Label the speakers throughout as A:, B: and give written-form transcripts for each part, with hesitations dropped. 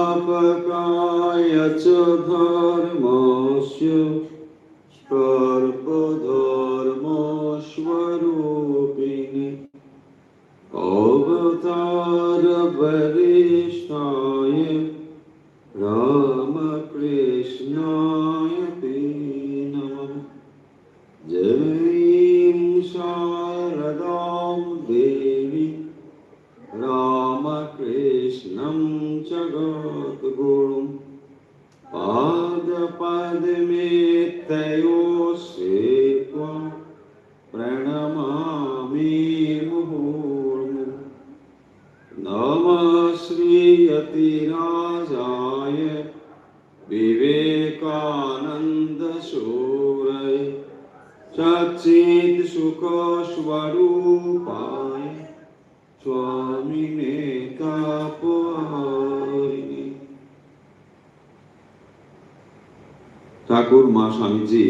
A: स्थापकाय च धर्मस्य सर्वधर्मस्वरूपिणे अवतारवरिष्ठाय रामकृष्णाय ते नमः। जयं शारदां देवी रामकृष्णं जगद्गुरुं पादपद्मे तयोः सेत्वा प्रणमामि मुहुर्मुहुः। नमः श्रीयतिराजाय विवेकानन्दसूरये सच्चित्सुखस्वरूपाय स्वामिने तापहारिणे। ঠাকুর মা স্বামীজি,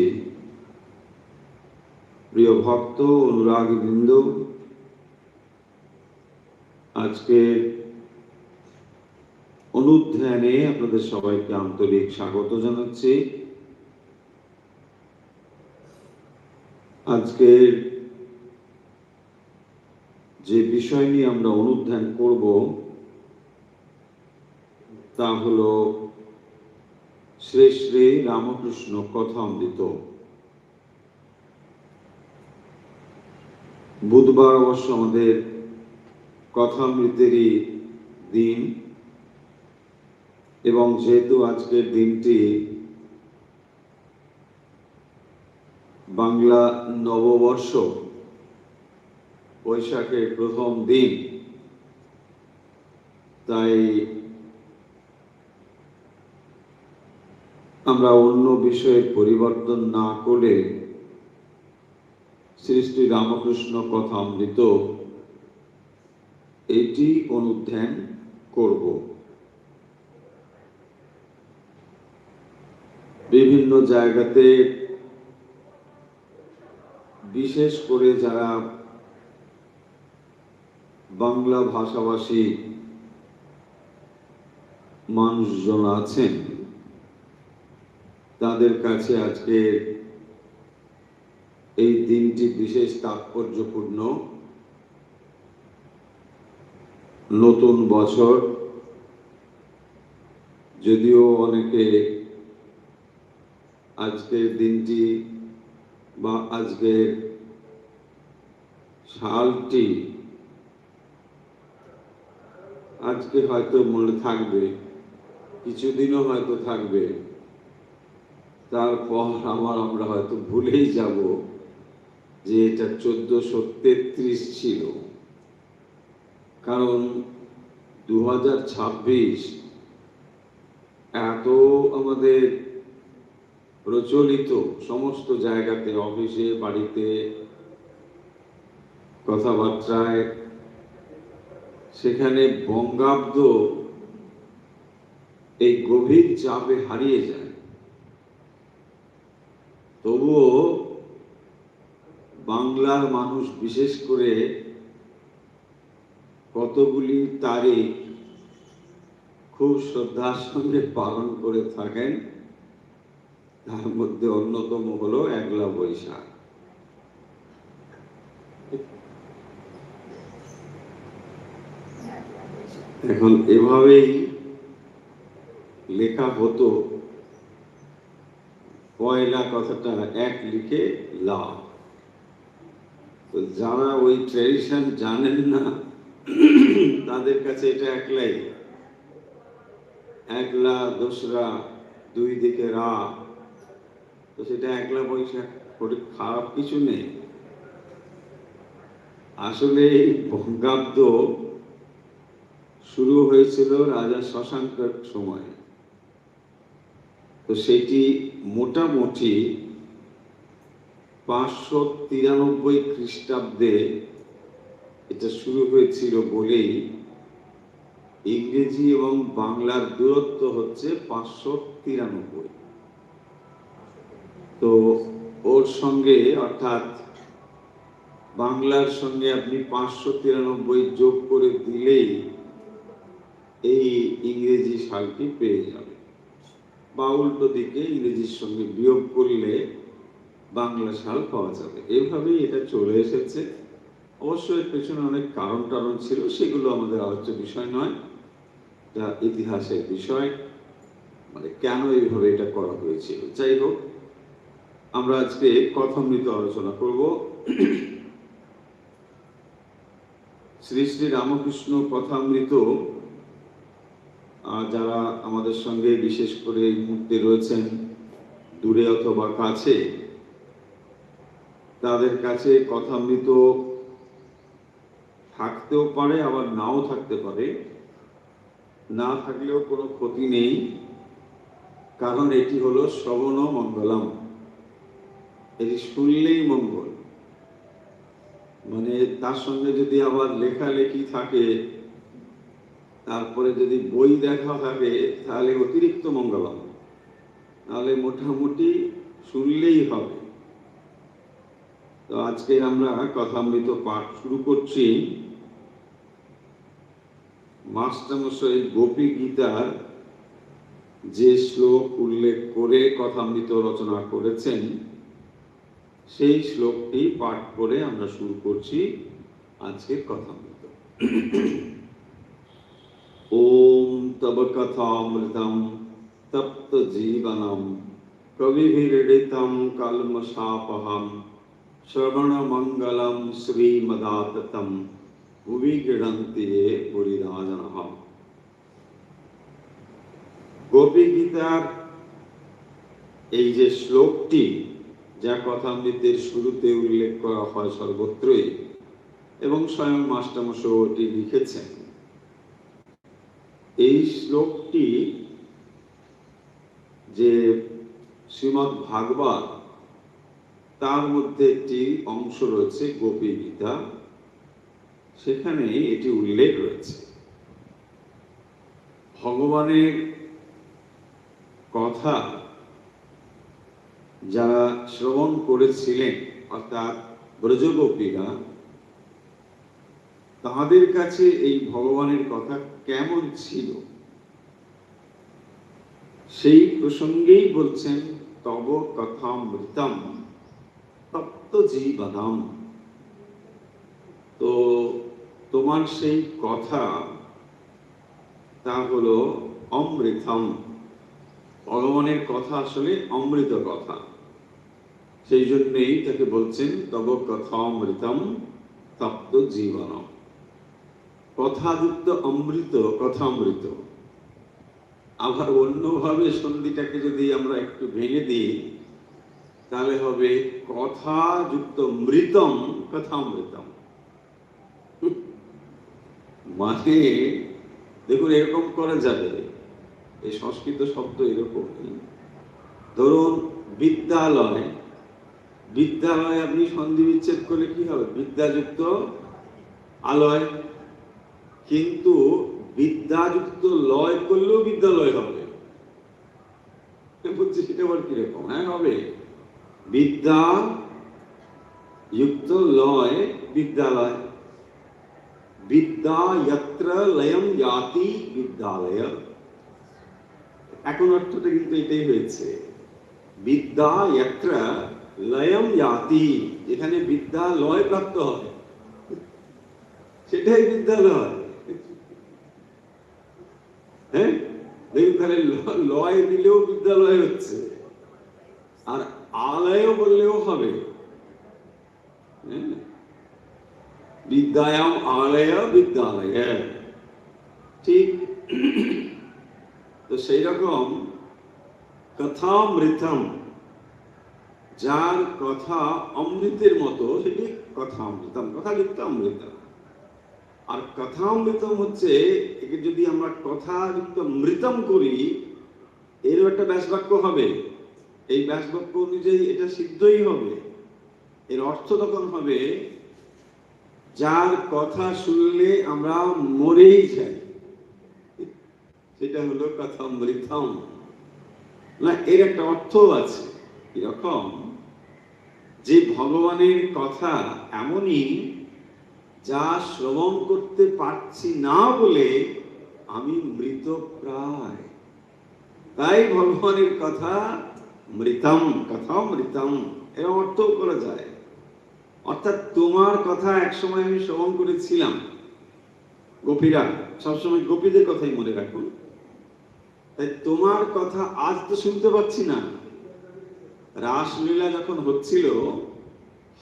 A: প্রিয় ভক্ত অনুরাগী বৃন্দ, আজকে অনুধ্যানে আপনাদের সবাইকে আন্তরিক স্বাগত জানাচ্ছি। আজকের যে বিষয় নিয়ে আমরা অনুধ্যান করব তা হলো শ্রী শ্রী রামকৃষ্ণ কথামৃত। বুধবার অবশ্য আমাদের কথামৃতেরই দিন, এবং যেহেতু আজকের দিনটি বাংলা নববর্ষ, বৈশাখের প্রথম দিন, তাই আমরা অন্য বিষয়ের পরিবর্তন না করে শ্রী শ্রী রামকৃষ্ণ কথামৃত এটি অনুধ্যান করব। বিভিন্ন জায়গাতে, বিশেষ করে যারা বাংলা ভাষাভাষী মানুষজন আছেন, তাদের কাছে আজকে এই দিনটি বিশেষ তাৎপর্যপূর্ণ। নতুন বছর, যদিও অনেকে আজকের দিনটি বা আজকের সালটি আজকে হয়তো মনে থাকবে, কিছুদিনও হয়তো থাকবে, তারপর আমরা হয়তো ভুলেই যাব যে এটা 1433 ছিল। কারণ 2026 এত আমাদের প্রচলিত, সমস্ত জায়গাতে, অফিসে, বাড়িতে, কথাবার্তায়, সেখানে বঙ্গাব্দ এই গভীর চাপে হারিয়ে যায়। তবুও বাংলার মানুষ বিশেষ করে কতগুলি তারিখ খুব শ্রদ্ধার সঙ্গে পালন করে থাকেন। তার মধ্যে অন্যতম হলো 1লা বৈশাখ। এখন এভাবেই লেখা হতো, পয়লা কথাটা 1 লিখে লা। তো যারা ওই ট্র্যাডিশন জানেন না, তাদের কাছে এটা একলাই, 1লা, 2রা, 2 দিকে রা, তো সেটা 1লা বৈশাখ। খারাপ কিছু নেই। আসলে এই বঙ্গাব্দ শুরু হয়েছিল রাজা শশাঙ্কের সময়। তো সেটি মোটামুটি 593 খ্রিস্টাব্দে এটা শুরু হয়েছিল বলেই ইংরেজি এবং বাংলার দূরত্ব হচ্ছে 593। তো ওর সঙ্গে অর্থাৎ বাংলার সঙ্গে আপনি 593 যোগ করে দিলেই এই ইংরেজি সালটি পেয়ে যাবে, বা উল্টো দিকে ইংরেজির সঙ্গে বিয়োগ করলে বাংলা সাল পাওয়া যাবে। এভাবেই এটা চলে এসেছে। অবশ্যই এর পেছনে অনেক কারণ ছিল, সেগুলো আমাদের আলোচ্য বিষয় নয়, এটা ইতিহাসের বিষয়, মানে কেন এইভাবে এটা করা হয়েছিল। যাই হোক, আমরা আজকে কথামৃত আলোচনা করব। শ্রী শ্রী রামকৃষ্ণ কথামৃত যারা আমাদের সঙ্গে বিশেষ করে এই মুহূর্তে রয়েছেন দূরে অথবা কাছে, তাদের কাছে কথামৃত থাকতেও পারে, আবার নাও থাকতে পারে। না থাকলেও কোনো ক্ষতি নেই, কারণ এটি হলো শ্রবণ মঙ্গলম, এটি শুনলেই মঙ্গল। মানে তার সঙ্গে যদি আবার লেখালেখি থাকে, তারপরে যদি বই দেখা থাকে, তাহলে অতিরিক্ত মঙ্গলম, তাহলে মোটামুটি শুনলেই হবে। তো আজকে আমরা কথামৃত পাঠ শুরু করছি। মাস্টারমশাই গোপী গীতার যে শ্লোক উল্লেখ করে কথামৃত রচনা করেছেন, সেই শ্লোকটি পাঠ করে আমরা শুরু করছি আজকের কথামৃত। ওম তব কথামৃতম তপ্ত জীবনম কবিভিরৃদিতম কলমশাপহম শ্রবণ মঙ্গলম শ্রীমদাততম ভুবি গৃহন্তি য়ে মুনিরাজনঃ। গোপী গীতার এই যে শ্লোকটি, যা কথামৃতের শুরুতে উল্লেখ করা হয় সর্বত্রই, এবং স্বয়ং মাস্টারমশাই এটি লিখেছেন, এই শ্লোকটি যে শ্রীমদ্ ভাগবত, তার মধ্যে একটি অংশ রয়েছে গোপী গীতা, সেখানে এটি উল্লেখ রয়েছে। ভগবানের কথা যারা শ্রবণ করেছিলেন, অর্থাৎ ব্রজগোপীরা, তাদের কাছে এই ভগবানের কথা কেমন ছিল, সেই প্রসঙ্গেই বলছেন তব কথামৃতম তপ্ত জীবনম। তো তোমার সেই কথা, তা হলো অমৃতম। ভগবানের কথা আসলে অমৃত কথা, সেই জন্যই তাকে বলছেন তব কথামৃতম তপ্ত জীবনম। কথাযুক্ত অমৃত, কথামৃত। আবার অন্যভাবে সন্ধিটাকে যদি আমরা একটু ভেঙে দিই, তাহলে হবে কথাযুক্ত মৃতম কথামৃতম। মানে দেখুন, এরকম করা যাবে, এই সংস্কৃত শব্দ এরকমই। ধরুন বিদ্যালয়, বিদ্যালয় আপনি সন্ধি বিচ্ছেদ করলে কি হবে? বিদ্যাযুক্ত আলয়। কিন্তু বিদ্যাযুক্ত লয় করলেও বিদ্যালয় হবে। বলছি সেটা আবার কিরকম? হ্যাঁ, হবে। বিদ্যা যুক্ত লয় বিদ্যালয়। বিদ্যা যত্র লয়ম যাতি বিদ্যালয়। এখন অর্থটা কিন্তু এটাই হয়েছে, বিদ্যা যত্র লয়ম যাতি, যেখানে বিদ্যা লয় প্রাপ্ত হয়, সেটাই বিদ্যালয়। হ্যাঁ, দেখুন, লয় দিলেও বিদ্যালয় হচ্ছে, আর আলয় বললেও হবে। বিদ্যায়াম আলয় বিদ্যালয়, ঠিক। তো সেই রকম কথামৃতম, যার কথা অমৃতের মতো, সেটি কথামৃতম, কথাযুক্ত অমৃত। আর কথামৃতম হচ্ছে, একে যদি আমরা কথাযুক্ত মৃতম করি, এরও একটা ব্যাসবাক্য হবে। এই ব্যাসবাক্য অনুযায়ী এটা সিদ্ধই হবে। এর অর্থ তখন হবে, যার কথা শুনলে আমরা মরেই যাই, সেটা হলো কথামৃতম। না, এর একটা অর্থ আছে। এরকম, যে ভগবানের কথা এমনই যা শ্রবণ করতে পারছি না বলে আমি মৃত প্রায়। তাই ভগবানের কথা মৃতম, কথা মৃতম এর অর্থ করা যায়। অর্থাৎ তোমার কথা একসময় আমি শ্রবণ করেছিলাম। গোপীরা সবসময় গোপীদের কথাই মনে রাখুন। তাই তোমার কথা আজ তো শুনতে পাচ্ছি না। রাসলীলা যখন হচ্ছিল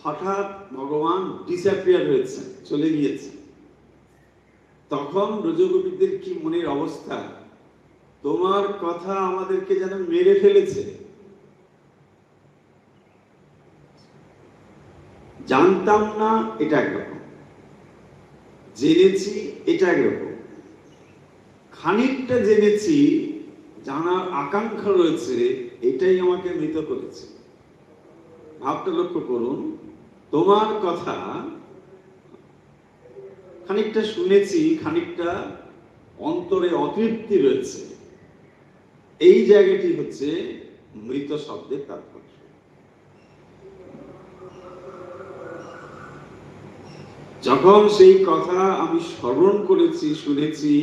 A: হঠাৎ ভগবান ডিসঅ্যাপিয়ার হয়েছে, চলে গিয়েছে। তখন ব্রজগোপীদের কি মনের অবস্থা, তোমার কথা আমাদেরকে যেন মেরে ফেলেছে। জানতাম না এটা একরকম, জেনেছি এটা একরকম, খানিকটা জেনেছি, জানার আকাঙ্ক্ষা রয়েছে, এটাই আমাকে মৃত করেছে। ভাবটা লক্ষ্য করুন, তোমার কথা খানিকটা শুনেছি, খানিকটা অন্তরে অতৃপ্তি রয়েছে, এই জায়গাটি হচ্ছে মৃত শব্দের তাৎপর্য। যখন সেই কথা আমি স্মরণ করেছি, শুনেছি,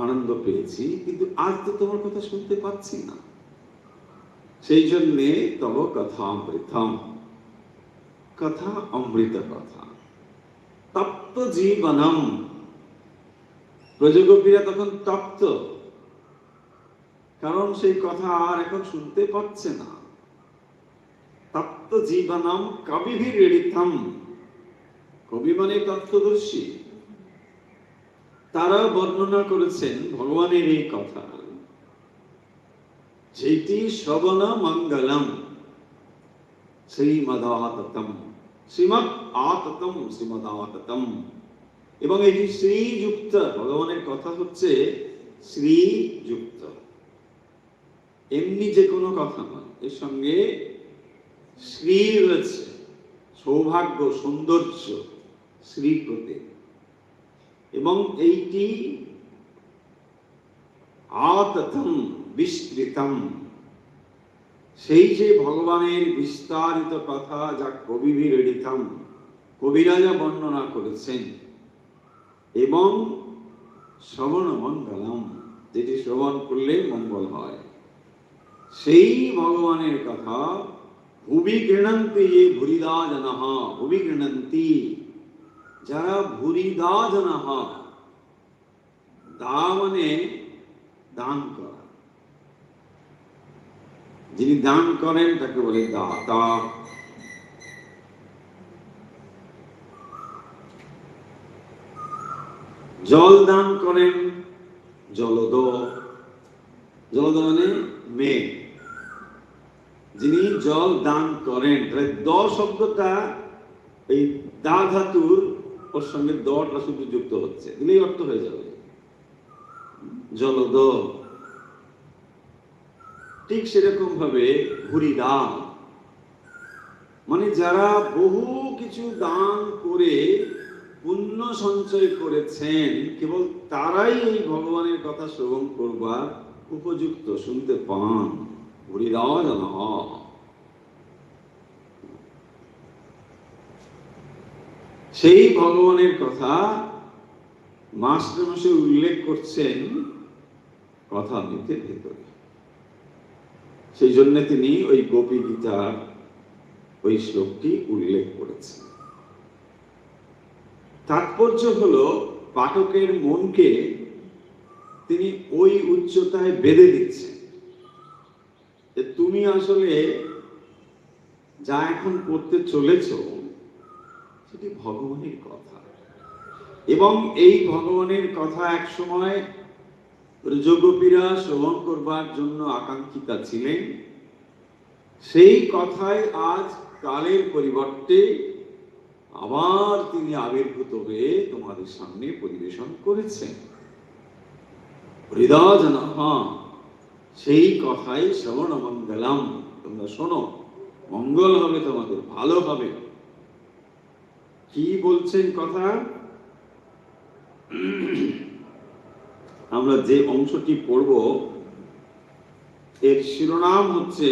A: আনন্দ পেয়েছি, কিন্তু আজ তো তোমার কথা শুনতে পাচ্ছি না। সেই জন্যে তব কথা অমৃতম, কথা অমৃত কথা, তপ্ত জীবনম। ব্রজগোপীরা তখন তপ্ত, কারণ সেই কথা আর এখন শুনতে পাচ্ছে না। তপ্ত জীবনম কবিভিরিড়িতম, কবি মানে তত্ত্বদর্শী, তারা বর্ণনা করেছেন ভগবানের এই কথা, যেটি শ্রবণ মঙ্গলম শ্রীমদাততম, শ্রীমৎ আততম, শ্রীমদাততম। এবং এটি শ্রীযুক্ত, ভগবানের কথা হচ্ছে শ্রীযুক্ত, এমনি যে কোনো কথা নয়, এর সঙ্গে শ্রী রয়েছে, সৌভাগ্য, সৌন্দর্য, শ্রী প্রতীক। এবং এইটি আততম, বিস্তৃতম, সেই যে ভগবানের বিস্তারিত কথা যা কবিভিরিড়িতম, কবিরা যা বর্ণনা করেছেন, এবং শ্রবণ মঙ্গলম, যেটি শ্রবণ করলে মঙ্গল হয়, সেই ভগবানের কথা ভুবি গৃণন্তি এ ভুরিদা জনঃ, ভুবি গৃণন্তি, যারা ভুরিদা জনঃ, দা মানে দান করা, যিনি দান করেন তাকে বলে দাতা। জল দান করেন জলদ, জলদ মানে মেঘ, যিনি জল দান করেন। তাহলে দ শব্দটা এই দা ধাতুর ওর সঙ্গে দটা শুধু যুক্ত হচ্ছে, দিলেই অর্থ হয়ে যাবে জলদ। ঠিক সেরকম ভাবে ভুরিদা মানে যারা বহু কিছু দান করে পুণ্য সঞ্চয় করেছেন, কেবল তারাই এই ভগবানের কথা শ্রবণ করবার উপযুক্ত, শুনতে পান। ভুরিদা জনঃ। সেই ভগবানের কথা মাস্টারমশাই উল্লেখ করছেন কথামৃতের ভেতরে। সেই জন্য তিনি ওই গোপী গীতার ওই শ্লোকটি উল্লেখ করেছেন। তাৎপর্য হলো পাঠকের মনকে তিনি ওই উচ্চতায় বেঁধে দিচ্ছেন যে তুমি আসলে যা এখন করতে চলেছ সেটি ভগবানের কথা, এবং এই ভগবানের কথা এক সময় ব্রজগোপীরা শ্রবণ করবার জন্য আকাঙ্ক্ষিতা ছিলেন। সেই কথাই আজ কালের পরিবর্তে আবার তিনি আবির্ভূত হয়ে তোমাদের সামনে পরিবেশন করেছেন। হৃদয় জনঃ, সেই কথাই শ্রবণ মঙ্গলম, তোমরা শোনো, মঙ্গল হবে, তোমাদের ভালো হবে। কি বলছেন কথা? আমরা যে অংশটি পড়ব এর শিরোনাম হচ্ছে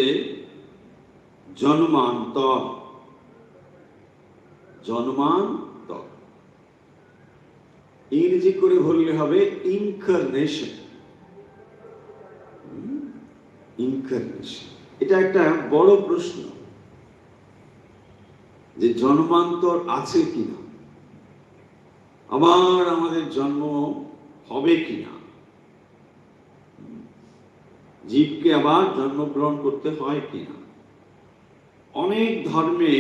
A: জন্মান্তর। জন্মান্তর। ইংরেজি করে বললে হবে ইনকারনেশন। ইনকারনেশন, এটা একটা বড় প্রশ্ন যে জন্মান্তর আছে কিনা, আবার আমাদের জন্ম হবে কিনা, জীবকে আবার জন্মগ্রহণ করতে হয় কিনা। অনেক ধর্মে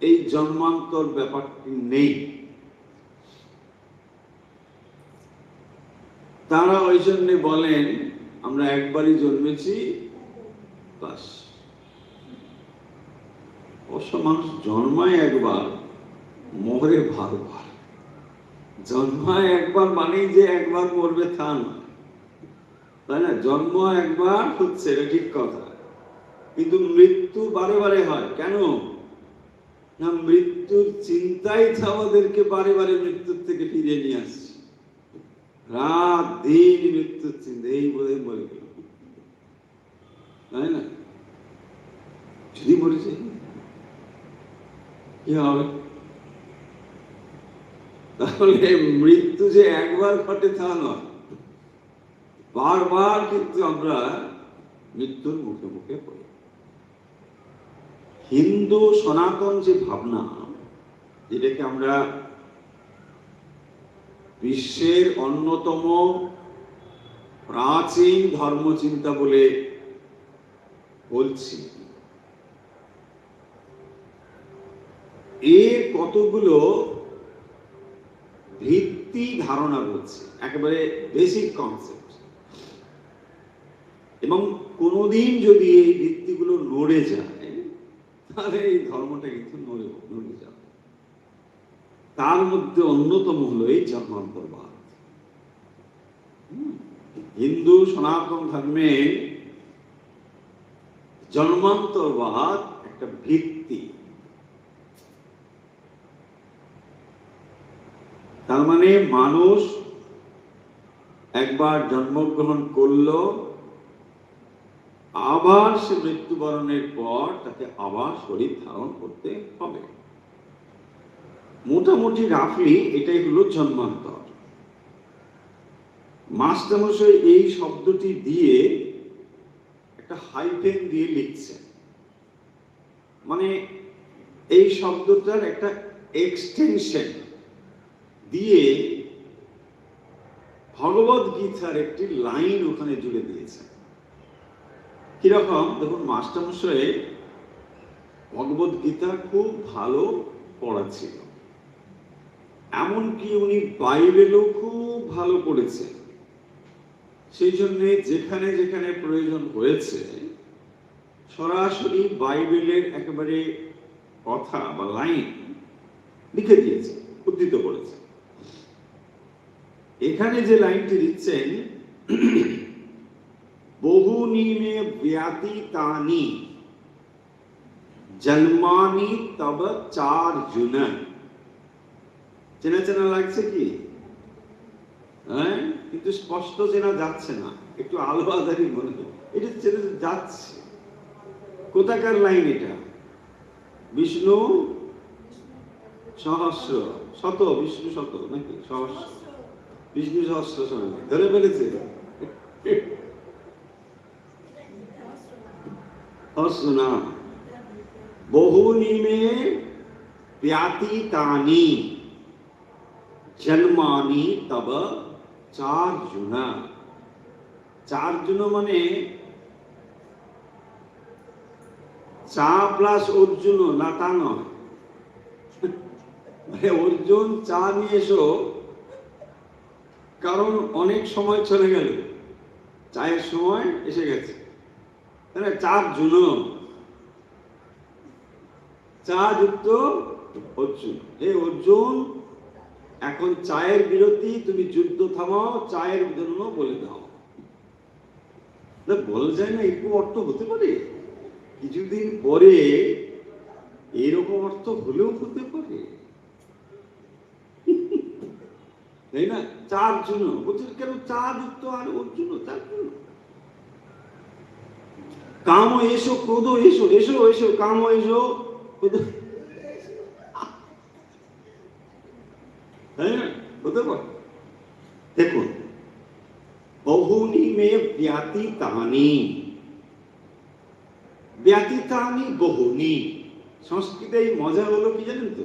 A: এই জন্মান্তর ব্যাপারটি নেই। তারা ওই জন্য বলেন আমরা একবারই জন্মেছি, বাস। অবশ্য মানুষ জন্মায় একবার, মরে বারবার। জন্মায় একবার মানেই যে একবার মরবে তা না, তাই না? জন্ম একবার হচ্ছে, এটা ঠিক কথা, কিন্তু মৃত্যু বারে বারে হয়। কেন না? মৃত্যুর চিন্তাই তো আমাদেরকে বারে বারে মৃত্যুর থেকে ফিরিয়ে নিয়ে আসছে। রাত দিন মৃত্যুর চিন্তা, এই বলে মরে গেল, তাই না? যদি মরেছে কি হবে? তাহলে মৃত্যু যে একবার ঘটে তা নয়, বারবার কিন্তু আমরা মৃত্যুর মুখে মুখে পড়ি। হিন্দু সনাতন যে ভাবনা, যেটাকে আমরা বিশ্বের অন্যতম প্রাচীন ধর্মচিন্তা বলে বলছি, এর কতগুলো ভিত্তি ধারণা রয়েছে, একেবারে বেসিক কনসেপ্ট, এবং কোনোদিন যদি এই ভিত্তিগুলো নড়ে যায় তাহলে এই ধর্মটা কিন্তু নড়ে যাবে। তার মধ্যে অন্যতম হলো এই জন্মান্তরবাদ। হিন্দু সনাতন ধর্মে জন্মান্তরবাদ একটা ভিত্তি। তার মানে মানুষ একবার জন্মগ্রহণ করলো, আবার সে মৃত্যুবরণের পর তাকে আবার শরীর ধারণ করতে হবে। মোটামুটি রাফলি এটাই হলো জন্মান্তর। মাস্টারমশাই এই শব্দটি দিয়ে একটা হাইফেন দিয়ে লিখছেন, মানে এই শব্দটার একটা এক্সটেনশন দিয়ে ভগবদ গীতার একটি লাইন ওখানে জুড়ে দিয়েছেন। কিরকম দেখুন, মাস্টারমশাই ভগবদ গীতা খুব ভালো পড়াচ্ছিল, এমনকি উনি বাইবেলও খুব ভালো পড়েছেন। সেই জন্য যেখানে যেখানে প্রয়োজন হয়েছে সরাসরি বাইবেলের একেবারে কথা বা লাইন লিখে দিয়েছে, উদ্ধৃত করেছে। এখানে যে লাইনটি দিচ্ছেন, বহুনি মে ব্যতীতানি জন্মানি তব চার্জুন। চেনা চেনা লাগছে কি? হ্যাঁ, কিন্তু স্পষ্ট চেনা যাচ্ছে না, একটু আলাদাই মনে হয়। এটা চেনা যাচ্ছে। কোথাকার লাইন এটা? বিষ্ণু সহস্র শত, বিষ্ণু শত নাকি সহস্র? বিষ্ণু সহস্র সঙ্গে ধরে ফেলেছে। না, বহুনি মে ব্যতীতানি জন্মানি তব চার্জুন। চার্জুন মানে চা প্লাস অর্জুন, না তা নয়। অর্জুন চা নিয়ে এসো, কারণ অনেক সময় চলে গেল, চায়ের সময় এসে গেছে। চার্জুন, চা যুক্ত অর্জুন। হে অর্জুন, এখন চায়ের বিরতি, তুমি যুদ্ধ থামাও, চায়ের জন্য বলে দাও। বলা যায় না, একটু অর্থ হতে পারে, কিছুদিন পরে এরকম অর্থ হলেও হতে পারে, তাই না? চার জন্য বলছেন, কেন চা যুক্ত আর অর্জুন চার জন্য। কাম এসো, ক্রোধ এসো, এসো এসো, কাম এসো, ক্রোধ। হতে পারে। দেখুন, বহুনি মে ব্যতীতানি, ব্যতীতানি বহুনি। সংস্কৃতে এই মজা হলো কি জানেন তো,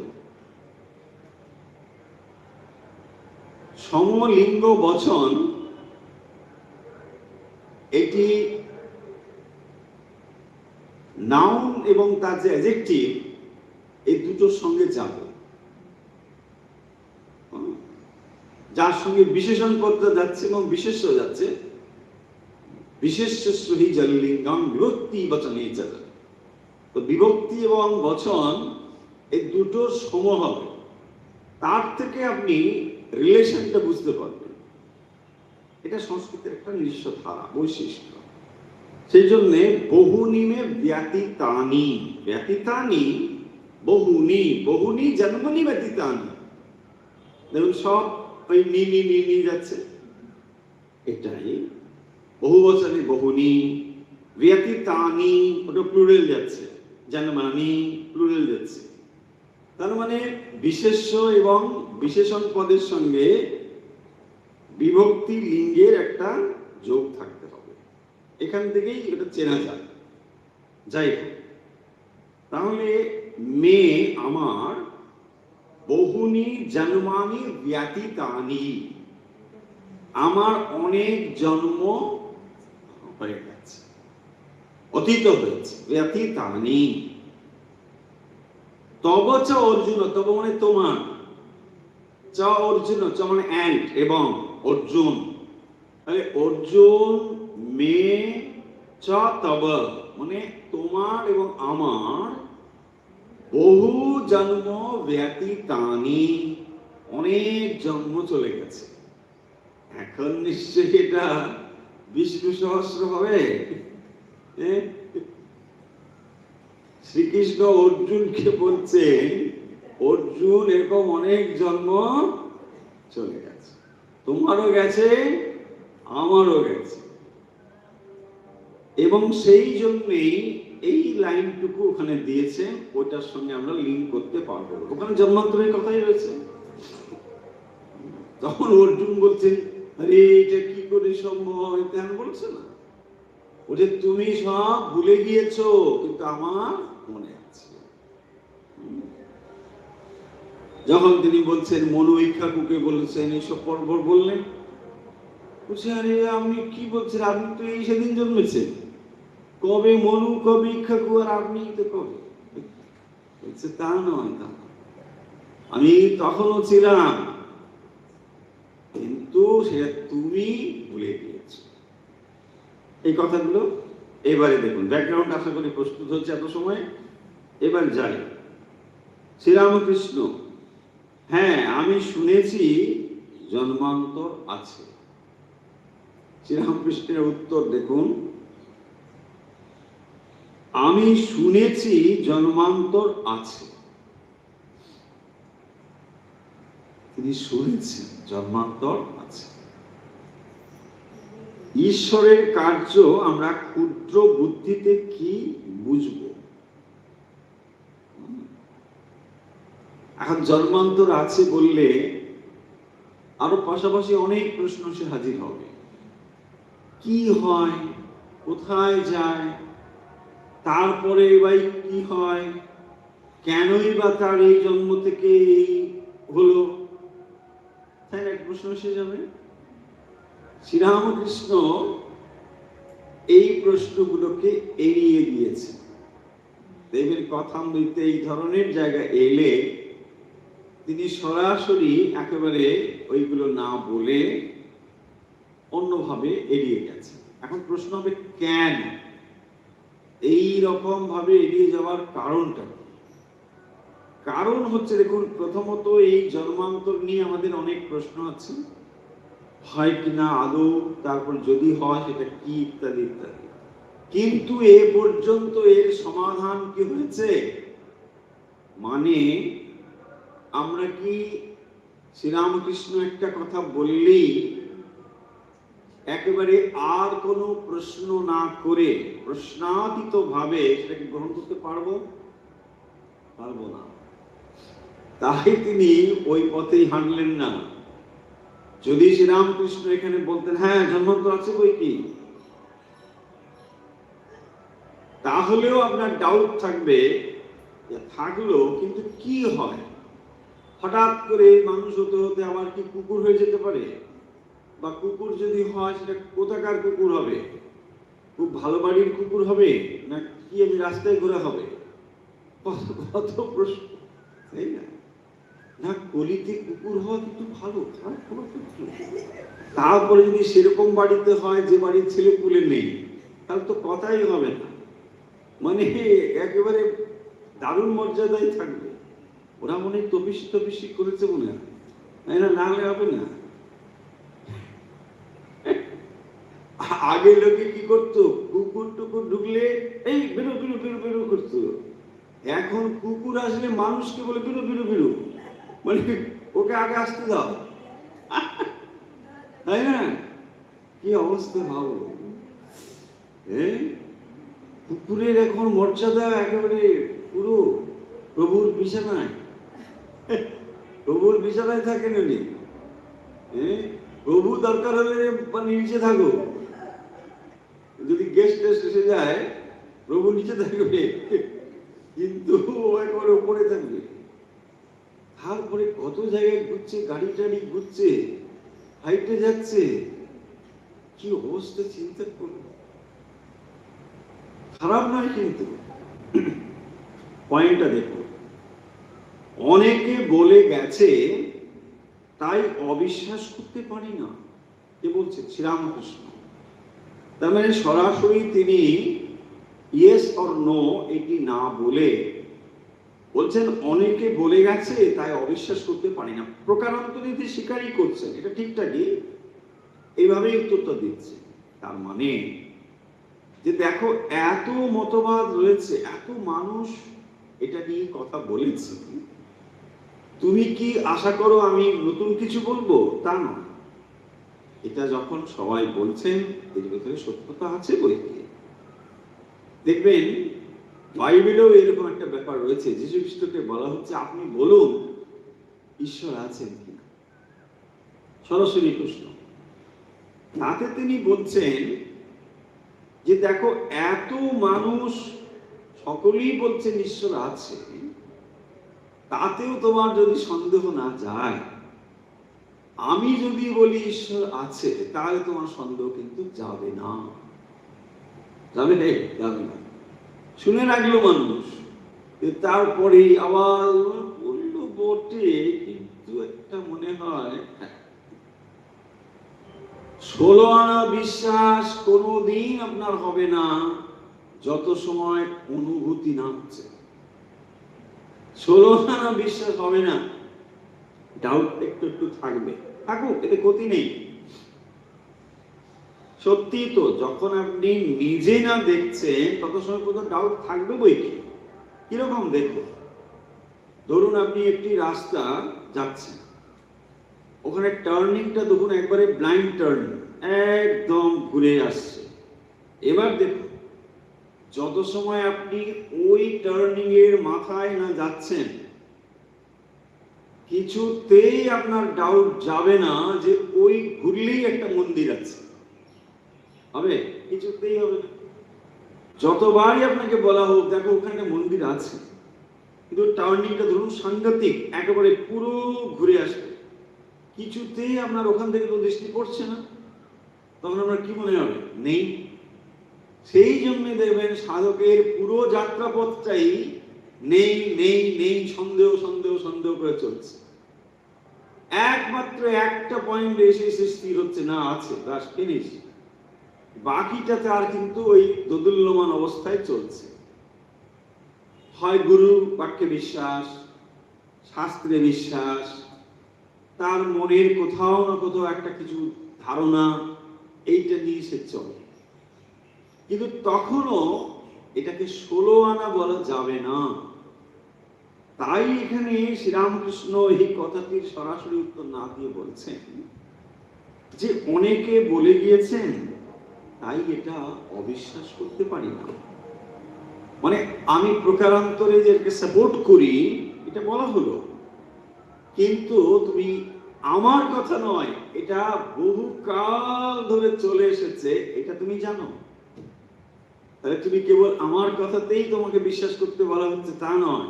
A: সমলিঙ্গ বচন এটি নাউন এবং তার যে অ্যাডজেক্টিভ এই দুটোর সঙ্গে যাবে, যার সঙ্গে বিশেষণ পদটা যাচ্ছে এবং বিশেষ্য যাচ্ছে, বিশেষ্য হি জললিঙ্গম বিভক্তি বচনে চলে। তো বিভক্তি এবং বচন এই দুটোর সম হবে, তার থেকে আপনি রিলেশনটা বুঝতে পারবেন। এটা সংস্কৃতের একটা নিজস্ব ধারা, বৈশিষ্ট্য। সেই জন্যে বহুনিমে ব্যতীতানি, ব্যতীতানি বহুনি, বহুনি জন্মনি ব্যতীতানি। দেখুন সব ওই নি নি নি নি যাচ্ছে, এটাই বহু বচনে বহুনি, ব্যতীতানি ওটা প্লুরাল যাচ্ছে, জন্মানি প্লুরাল যাচ্ছে। তার মানে বিশেষ্য এবং বিশেষণ পদের সঙ্গে বিভক্তি লিঙ্গের একটা যোগ থাকতে হবে, এখান থেকেই এটা চেনা যায়। যাই হোক, তাহলে মেয়ে আমার বহুনি জন্মানি ব্যতীতানি, আমার অনেক জন্ম হয়ে গেছে, অতীত হয়েছে, ব্যতীতানি। তব চ অর্জুন, তব মানে তোমার, চ অর্জুন, চ মানে অ্যান্ড এবং অর্জুন, তাহলে অর্জুন মে চ তব মানে তোমার এবং আমার বহু জন্ম ব্যতীতানি, অনেক জন্ম চলে গেছে। এখন নিশ্চয়ই এটা বিষ্ণু সহস্র হবে। শ্রীকৃষ্ণ অর্জুনকে বলছেন, অর্জুন এরকম অনেক জন্ম চলে গেছে, তোমারও গেছে আমারও গেছে। এবং সেই জন্যই এই লাইনটুকু ওখানে দিয়েছে, ওইটার সঙ্গে আমরা লিঙ্ক করতে পারবো। ওখানে জন্মান্তরের কথাই রয়েছে। তখন অর্জুন বলছেন, আরে এটা কি করে সম্ভব, তেমন বলছে না, ও যে তুমি সব ভুলে গিয়েছো কিন্তু আমার মনে আছে। যখন তিনি বলছেন মনু ইক্ষাকুকে বলছেন এইসব পরপর বললেন, বলছে আরে আপনি কি বলছেন, আপনি তো এই সেদিন জন্মেছেন, কবে মনু কবে ইক্ষাকু আর আপনি তো কবে? বলছে তা নয়, তা আমি তখনও ছিলাম, কিন্তু সেটা তুমি ভুলে গিয়েছো। এই কথাগুলো এবারে দেখুন, ব্যাকগ্রাউন্ড আশা করি প্রস্তুত হচ্ছে এত সময়। এবার যাই, শ্রীরামকৃষ্ণ, হ্যাঁ আমি শুনেছি জন্মান্তর আছে। শ্রীরামকৃষ্ণের উত্তর দেখুন, আমি শুনেছি জন্মান্তর আছে। তিনি শুনেছেন জন্মান্তর আছে। ঈশ্বরের কার্য আমরা ক্ষুদ্র বুদ্ধিতে কি বুঝব? এখন জন্মান্তর আছে বললে আরো পাশাপাশি অনেক প্রশ্ন সে হাজির হবে। কি হয়, কোথায় যায়, তারপরে ভাই কি হয়, কেনই বা তার এই জন্ম থেকে এই হলো, তাই এক প্রশ্ন এসে যাবে। শ্রীরামকৃষ্ণ এই প্রশ্নগুলোকে এড়িয়ে দিয়েছে। দেবের কথামৃতে এই ধরনের জায়গা এলে তিনি সরাসরি একেবারে ওইগুলো না বলে অন্যভাবে এড়িয়ে গেছে। এখন প্রশ্ন হবে কেন এই রকম ভাবে এড়িয়ে যাওয়ার কারণটা? কারণ হচ্ছে দেখুন, প্রথমত এই জন্মান্তর নিয়ে আমাদের অনেক প্রশ্ন আছে, হয় কিনা আদৌ, তারপর যদি হয় সেটা কি, ইত্যাদি ইত্যাদি। কিন্তু এ পর্যন্ত এর সমাধান কি হয়েছে? মানে আমরা কি শ্রীরামকৃষ্ণ একটা কথা বললেই একেবারে আর কোনো প্রশ্ন না করে প্রশ্নাতীত ভাবে সেটাকে গ্রহণ করতে পারবো? পারবো না। তাই তিনি ওই পথেই হাঁটলেন না, যদি শ্রীরামকৃষ্ণ এখানে বলতেন হ্যাঁ জন্মান্তর আছে বই কি, তাহলেও আপনার ডাউট থাকবে, থাকলো কিন্তু কি হয়, হঠাৎ করে মানুষ হতে হতে আবার কি কুকুর হয়ে যেতে পারে, বা কুকুর যদি হয় সেটা কোথাকার কুকুর হবে, খুব ভালো বাড়ির কুকুর হবে না কি আমি রাস্তায় ঘোরা হবে, কত প্রশ্ন, তাই না? না কলিতে কুকুর হওয়া কিন্তু ভালো, খারাপ কোনো ক্ষেত্র। তারপরে যদি সেরকম বাড়িতে হয় যে বাড়ির ছেলে পুলে নেই, তাহলে তো কথাই হবে না, মানে একেবারে দারুণ মর্যাদায় থাকবে। ওরা মনে তপিসি করেছে মনে হয়, তাই না? না হলে হবে না। আগে লোকে কি করতো, কুকুর টুকুর ঢুকলে এই বেরো বেরো বেরো বেরো করতো, এখন কুকুর আসলে মানুষকে বলে বেরো বেরো বেরো, মানে ওকে আগে আসতে দাও, তাই না? কি অবস্থা ভাবো, কুকুরের এখন মর্যাদা একেবারে পুরো প্রভুর বিছানায়, প্রভুর বিছানায় থাকেন উনি। প্রভু দরকার হলে নিচে থাকো, যদি গেস্ট টেস্ট এসে যায় প্রভু নিচে থাকবে, কিন্তু একবারে উপরে থাকবে। তারপরে কত জায়গায় ঘুরছে, গাড়ি টাড়ি ঘুরছে, হাইটে যাচ্ছে, কি অবস্থা চিন্তা করো। খারাপ নয় কিন্তু পয়েন্টটা দেখো, অনেকে বলে গেছে তাই অবিশ্বাস করতে পারি না, কে বলছে? শ্রীরামকৃষ্ণ। তার মানে সরাসরি তিনি ইয়েস অর নো এটি না বলে বলছেন অনেকে বলে গেছে তাই অবিশ্বাস করতে পারি না, প্রকারান্তরিতে স্বীকারই করছেন, এটা ঠিকঠাকই, এইভাবেই উত্তরটা দিচ্ছে। তার মানে যে দেখো এত মতবাদ রয়েছে, এত মানুষ এটা নিয়ে কথা বলেছে, তুমি কি আশা করো আমি নতুন কিছু বলবো? তা নয়, এটা যখন সবাই বলছেন এর ভেতরে সত্যতা আছে বই কি। দেখবেন বাইবেলেও এরকম একটা ব্যাপার রয়েছে, যীশু খ্রিস্টকে বলা হচ্ছে আপনি বলুন ঈশ্বর আছেন কিনা, সরাসরি প্রশ্ন। তাতে তিনি বলছেন যে দেখো এত মানুষ সকলেই বলছেন ঈশ্বর আছে, তাতেও তোমার যদি সন্দেহ না যায়, আমি যদি বলি ঈশ্বর আছে তাহলে তোমার সন্দেহ কিন্তু যাবে না, যাবে না। শুনে রাখলো মানুষ, তারপরে আবার বললো বটে, কিন্তু একটা মনে হয় 16 আনা বিশ্বাস কোনোদিন আপনার হবে না যত সময় অনুভূতি না হচ্ছে। 16 আনা বিশ্বাস হবে না, ডাউট একটু একটু থাকবে, থাকুক, এতে ক্ষতি নেই। সত্যি তো যখন আপনি নিজে না দেখছেন তত সময় পর্যন্ত ডাউট থাকবে বই কি। কিরকম দেখো, ধরুন আপনি একটি রাস্তা যাচ্ছেন, ওখানে টার্নিংটা দেখুন একবারে ব্লাইন্ড টার্নিং, একদম ঘুরে আসছে। এবার দেখুন যত সময় আপনি ওই টার্নিং এর মাথায় না যাচ্ছেন, কিছুতেই আপনার ডাউট যাবে না যে ওই ঘুরলেই একটা মন্দির আছে, হবে? কিছুতেই হবে না। যতবারই আপনাকে বলা হোক দেখো ওখানে মন্দির আছে, কিন্তু টার্নিংটা ধরুন সাংঘাতিক, একেবারে পুরো ঘুরে আসবে, কিছুতেই আপনার ওখান থেকে তো দৃষ্টি পড়ছে না, তখন আপনার কি মনে হবে? নেই। সেই জন্য দেখবেন সাধকের পুরো যাত্রাপথটাই নেই নেই নেই, সন্দেহ সন্দেহ সন্দেহ করে চলছে, একমাত্র একটা পয়েন্ট এসে স্থির হচ্ছে না আছে, ব্যাস ফিনিশ। বাকিটাতে আর কিন্তু ওই দোদুল্যমান অবস্থায় চলছে, হয় গুরু বাক্যে বিশ্বাস, শাস্ত্রে বিশ্বাস, তার মনের কোথাও না কোথাও একটা কিছু ধারণা, এইটা নিয়ে সে চলে, কিন্তু তখনও এটাকে 16 আনা বলা যাবে না। তাই এখানে শ্রীরামকৃষ্ণ এই কথাটির সরাসরি উত্তর না দিয়ে বলছেন যে অনেকে বলে গিয়েছেন তাই এটা অবিশ্বাস করতে পারি না, মানে আমি প্রকারান্তরে যে সাপোর্ট করি এটা বলা হলো, কিন্তু তুমি আমার কথা নয়, এটা বহু কাল ধরে চলে এসেছে, এটা তুমি জানো। তাহলে তুমি কেবল আমার কথাতেই তোমাকে বিশ্বাস করতে বলা হচ্ছে তা নয়,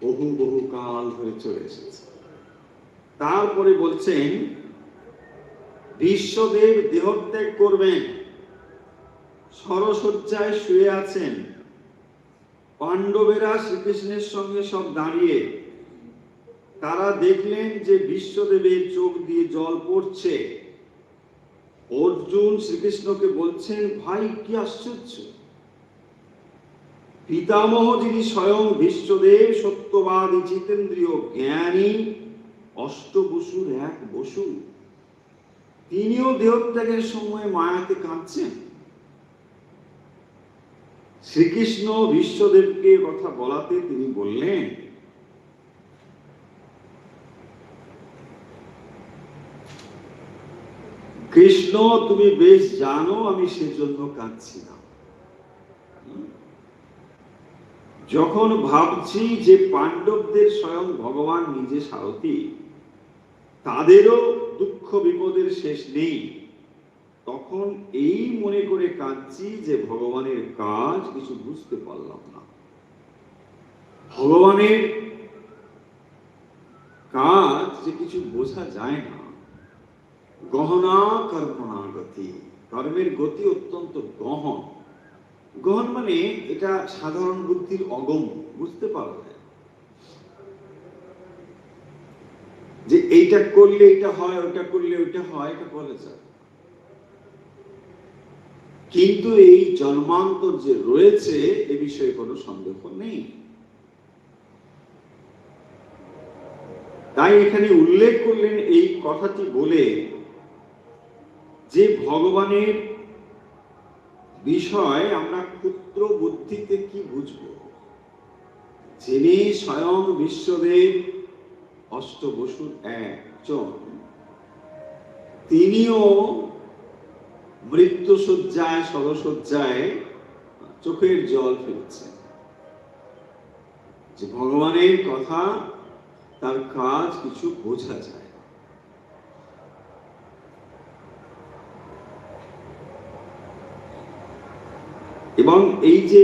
A: বহু বহু কাল ধরে চলে এসেছে। তারপরে বলছেন বিশ্বদেব দেহত্যাগ করবেন, সরসজ্জায় শুয়ে আছেন। পাণ্ডবেরা শ্রীকৃষ্ণের সঙ্গে সব দাঁড়িয়ে, তারা দেখলেন যে বিশ্বদেবের চোখ দিয়ে জল পড়ছে। অর্জুন শ্রীকৃষ্ণকে বলছেন, ভাই কি আশ্চর্য, পিতামহ যিনি স্বয়ং বিশ্বদেব, সত্যবাদী, জিতেন্দ্রীয়, জ্ঞানী, অষ্টবসুর এক বসু, তিনিও দেহত্যাগের সময় মায়াতে কাঁদছেন। শ্রীকৃষ্ণ বিশ্বদেবকে কথা বলাতে তিনি বললেন, কৃষ্ণ তুমি বেশ জানো আমি সেজন্য কাঁদছি না। যখন ভাবছি যে পাণ্ডবদের স্বয়ং ভগবান নিজে সারথি, তাদেরও দুঃখ বিপদের শেষ নেই, তখন এই মনে করে কাঁদছি যে ভগবানের কাজ কিছু বুঝতে পারলাম না। ভগবানের কাজ যে কিছু বোঝা যায় না। গহনা কর্মণা গতি, কর্মের গতি অত্যন্ত গহন। গহন মানে এটা সাধারণ বুদ্ধির অগম, বুঝতে পারা যায় যে এইটা করলে এটা হয়, ওটা করলে ওইটা হয়, এটা বলা যায়। কিন্তু এই জন্মান্তর যে রয়েছে এ বিষয়ে কোনো সন্দেহ নেই। তাই এখানে উল্লেখ করলেন এই কথাটি বলে যে ভগবানের বিষয় আমরা ক্ষুদ্র বুদ্ধিতে কি বুঝব, যিনি স্বয়ং বিশ্বদেব, অষ্টবসুর একজন, তিনিও মৃত্যুশয্যায়, সরসজ্জায় চোখের জল ফেলছেন। যে ভগবানের কথা, তার কাজ কিছু বোঝা যায়। এবং এই যে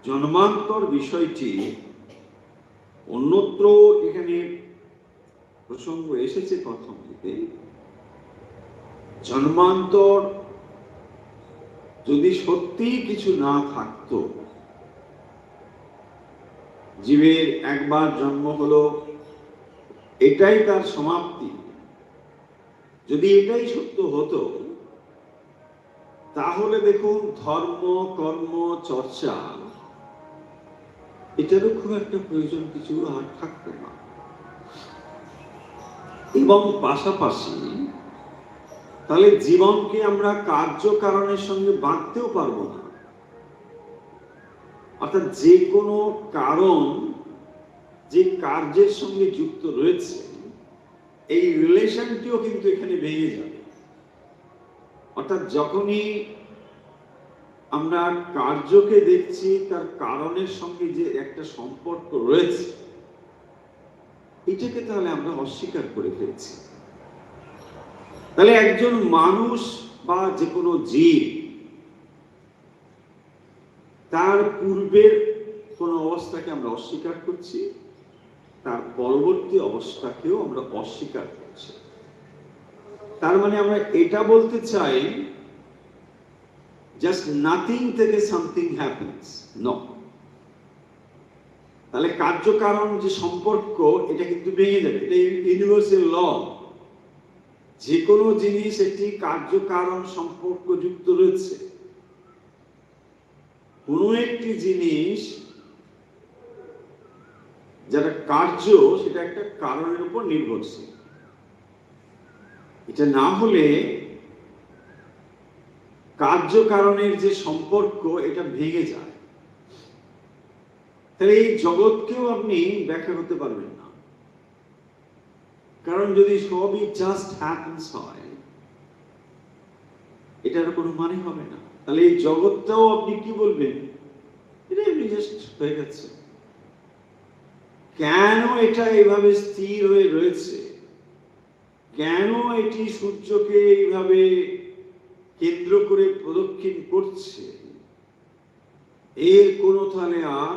A: জন্মান্তর বিষয়টি অন্যত্র এখানে প্রসঙ্গ এসেছে প্রথম দিকে। জন্মান্তর যদি সত্যি কিছু না থাকতো, জীবের একবার জন্ম হলো, এটাই তার সমাপ্তি, যদি এটাই সত্য হতো, তাহলে দেখুন ধর্ম, কর্ম, চর্চা এটারও খুব একটা প্রয়োজন কিছু আর থাকতো না। এবং পাশাপাশি তাহলে জীবনকে আমরা কার্যকারণের সঙ্গে বাঁধতেও পারবো না। অর্থাৎ যে কোনো কারণ যে কার্যের সঙ্গে যুক্ত রয়েছে, এই রিলেশনটিও কিন্তু এখানে ভেঙে যাবে। অর্থাৎ যখনই আমরা কার্যকে দেখছি তার কারণের সঙ্গে যে একটা সম্পর্ক রয়েছে, এটাকে তাহলে আমরা অস্বীকার করে ফেলছি। তাহলে একজন মানুষ বা যে কোনো জীব তার পূর্বের কোন অবস্থাকে আমরা অস্বীকার করছি, তার পরবর্তী অবস্থাকেও আমরা অস্বীকার করছি। তার মানে আমরা এটা বলতে চাই জাস্ট নাথিং থেকে সামথিং হ্যাপেন্স, নো। তাহলে কার্যকারণ যে সম্পর্ক এটা কিন্তু ভেঙে যাবে। এটা ইউনিভার্সাল ল। যে কোনো জিনিস একটি কার্যকারণ সম্পর্ক যুক্ত রয়েছে। কোনো একটি জিনিস যেটা কার্য, সেটা একটা কারণের উপর নির্ভরশীল। এটা না হলে কার্যকারণের যে সম্পর্ক এটা ভেঙে যায়। তাহলে এই জগৎকেও আপনি ব্যাখ্যা করতে পারবেন না, কারণ যদি সবই জাস্ট হ্যাপেন্স হয়, এটার কোনো মানে হবে না। তাহলে এই জগৎটাও আপনি কি বলবেন, এটা এমনি জাস্ট হয়ে গেছে। কেন এটা এইভাবে স্থির হয়ে রয়েছে, কেন এটি সূর্যকে এইভাবে কেন্দ্র করে প্রদক্ষিণ করছে, এর কোনো তাহলে আর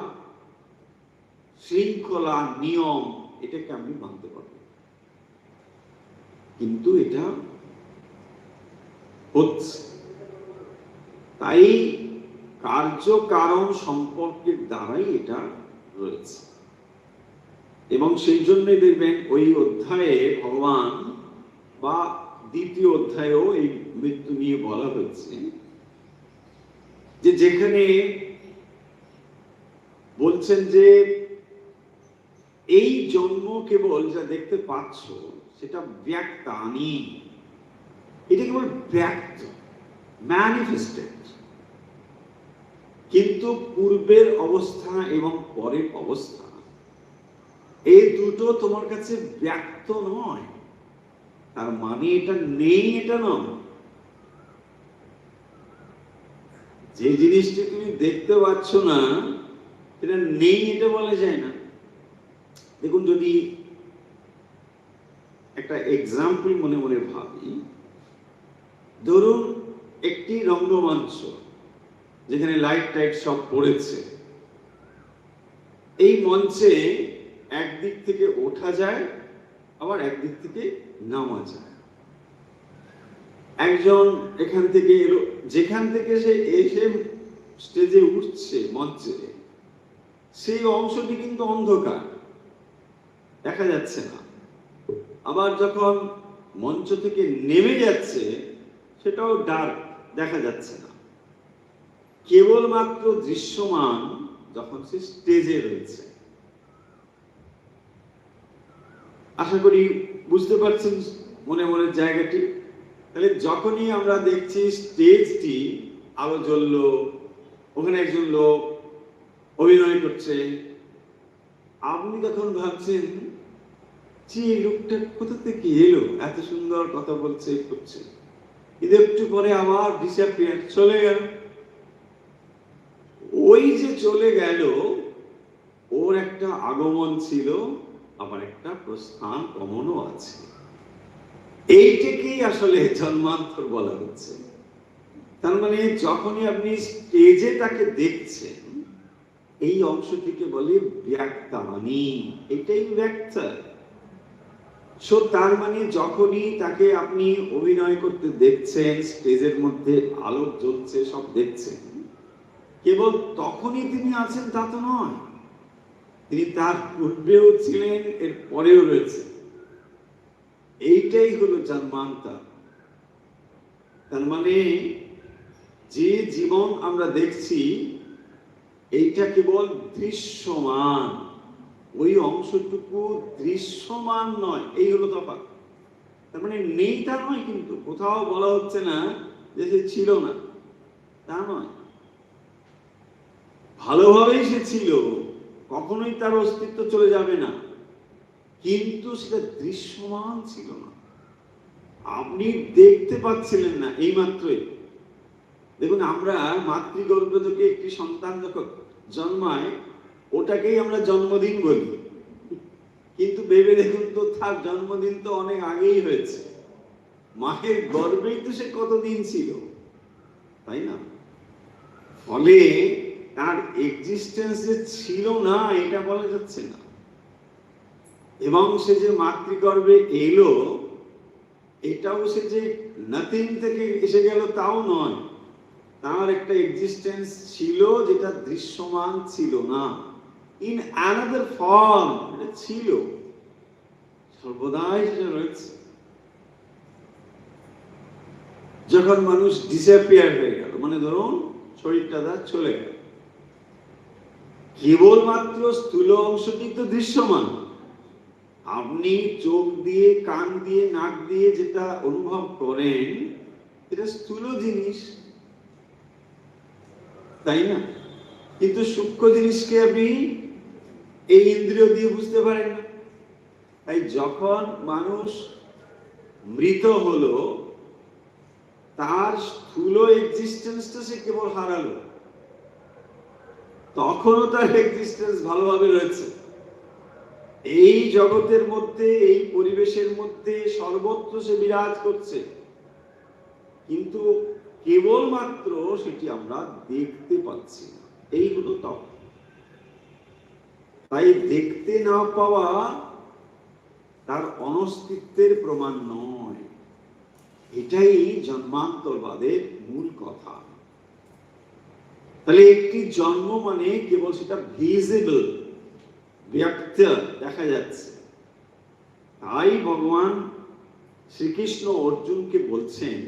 A: শৃঙ্খলা নিয়ম এটাকে আপনি মানতে পারবেন, কিন্তু এটা হচ্ছে। তাই কার্য কারণ সম্পর্কের দ্বারাই এটা রয়েছে। এবং সেই জন্যই দেখবেন ওই অধ্যায়ে ভগবান, বা দ্বিতীয় অধ্যায়েও এই মৃত্যু নিয়ে বলা হয়েছে, যে যেখানে বলছেন যে এই জন্ম কেবল যা দেখতে পাচ্ছ সেটা ব্যক্তানি, এটা কেবল ব্যক্ত, ম্যানিফেস্টেড, কিন্তু পূর্বের অবস্থা এবং পরের অবস্থা এই দুটো তোমার কাছে ব্যক্ত নয়। তার মানে এটা নেই, এটা নয়। যে জিনিসটি তুমি দেখতে পাচ্ছ না এটা নেই, এটা বলা যায় না। দেখুন, যদি একটা এক্সাম্পল মনে মনে ভাবি, ধরুন একটি রঙ্গমঞ্চ যেখানে লাইট টাইট সব পড়েছে, এই মঞ্চে একদিক থেকে ওঠা যায়, আবার একদিক থেকে নামা যায়। একজন এখান থেকে এলো, যেখান থেকে সে এসে স্টেজে উঠছে মঞ্চে, সেই অংশটি কিন্তু অন্ধকার, দেখা যাচ্ছে না। আবার যখন মঞ্চ থেকে নেমে যাচ্ছে সেটাও ডার্ক, দেখা যাচ্ছে না। কেবলমাত্র দৃশ্যমান যখন সে স্টেজে রয়েছে। আশা করি বুঝতে পারছেন মনে মনে জায়গাটি। তাহলে যখনই আমরা দেখছি স্টেজটি আলো জ্বললো, ওখানে একজন লোক অভিনয় করছে, আপনি তখন ভাবছেন যে এই লোকটা কোথা থেকে এলো, এত সুন্দর কথা বলছে, করছে, কিন্তু একটু পরে আবার ডিসঅ্যাপিয়ার, চলে গেল। ওই যে চলে গেল, ওর একটা আগমন ছিল, আবার একটা প্রস্থান গমনও আছে। এইটাকেই আসলে জন্মান্তর বলা হচ্ছে। তার মানে যখনই আপনি স্টেজে তাকে দেখছেন, এই অংশটিকে বলে ব্যক্তানি, এটাই ব্যক্ত। সো তার মানে যখনই তাকে আপনি অভিনয় করতে দেখছেন, স্টেজের মধ্যে আলো জ্বলছে, সব দেখছেন, কেবল তখনই তিনি আছেন তা তো নয়। তিনি তার পূর্বেও ছিলেন, এর পরেও রয়েছে। এইটাই হলো জন্মান্তর। তার মানে যে জীবন আমরা দেখছি এইটা কেবল দৃশ্যমান, ওই অংশটুকু দৃশ্যমান নয়, এই হলো তফাৎ। তার মানে নেই তা নয়, কিন্তু কোথাও বলা হচ্ছে না যে সে ছিল না, তা নয়। ভালোভাবেই সে ছিল, কখনোই তার অস্তিত্ব চলে যাবে না, কিন্তু সেটা দৃশ্যমান ছিল না, আপনি দেখতে পাচ্ছিলেন না। এই মাত্রই দেখুন, আমরা মাতৃগর্ভ থেকে একটি সন্তান যখন জন্মায়, ওটাকেই আমরা জন্মদিন বলি, কিন্তু ভেবে দেখুন তো তার জন্মদিন তো অনেক আগেই হয়েছে। মায়ের গর্ভেই তো সে কতদিন ছিল, তাই না? ফলে তার এক্সিস্টেন্স যে ছিল না এটা বলা যাচ্ছে না। এবং সে যে মাতৃগর্ভে এলো, এটাও সে যে নাথিং থেকে এসে গেল তাও নয়। তার একটা এক্সিস্টেন্স ছিল যেটা দৃশ্যমান ছিল না, ইন অ্যানাদার ফর্ম এটা ছিল, সর্বদাই সেটা রয়েছে। যখন মানুষ ডিসঅ্যাপিয়ার হয়ে গেল, মানে ধরুন শরীরটা তার চলে গেল, কেবলমাত্র স্থূল অংশটি তো দৃশ্যমান। আপনি চোখ দিয়ে, কান দিয়ে, নাক দিয়ে যেটা অনুভব করেন এটা স্থূল জিনিস, তাই না? কিন্তু সূক্ষ্ম জিনিসকে আপনি এই ইন্দ্রিয় দিয়ে বুঝতে পারেন না। তাই যখন মানুষ মৃত হলো, তার স্থূল এক্সিস্টেন্সটা সে কেবল হারালো, তখনও তার এক্সিস্টেন্স ভালোভাবে রয়েছে। এই জগতের মধ্যে, এই পরিবেশের মধ্যে সর্বত্র সে বিরাজ করছে, কিন্তু কেবলমাত্র সেটি আমরা দেখতে পাচ্ছি না। এই হলো তফাৎ। তাই দেখতে না পাওয়া তার অনস্তিত্বের প্রমাণ নয়। এটাই জন্মান্তরবাদের মূল কথা। তাহলে একটি জন্ম মানে কেবল সেটা ভিজিবল, ব্যক্ত, দেখা যাচ্ছে। তাই ভগবান শ্রীকৃষ্ণ অর্জুনকে বলছেন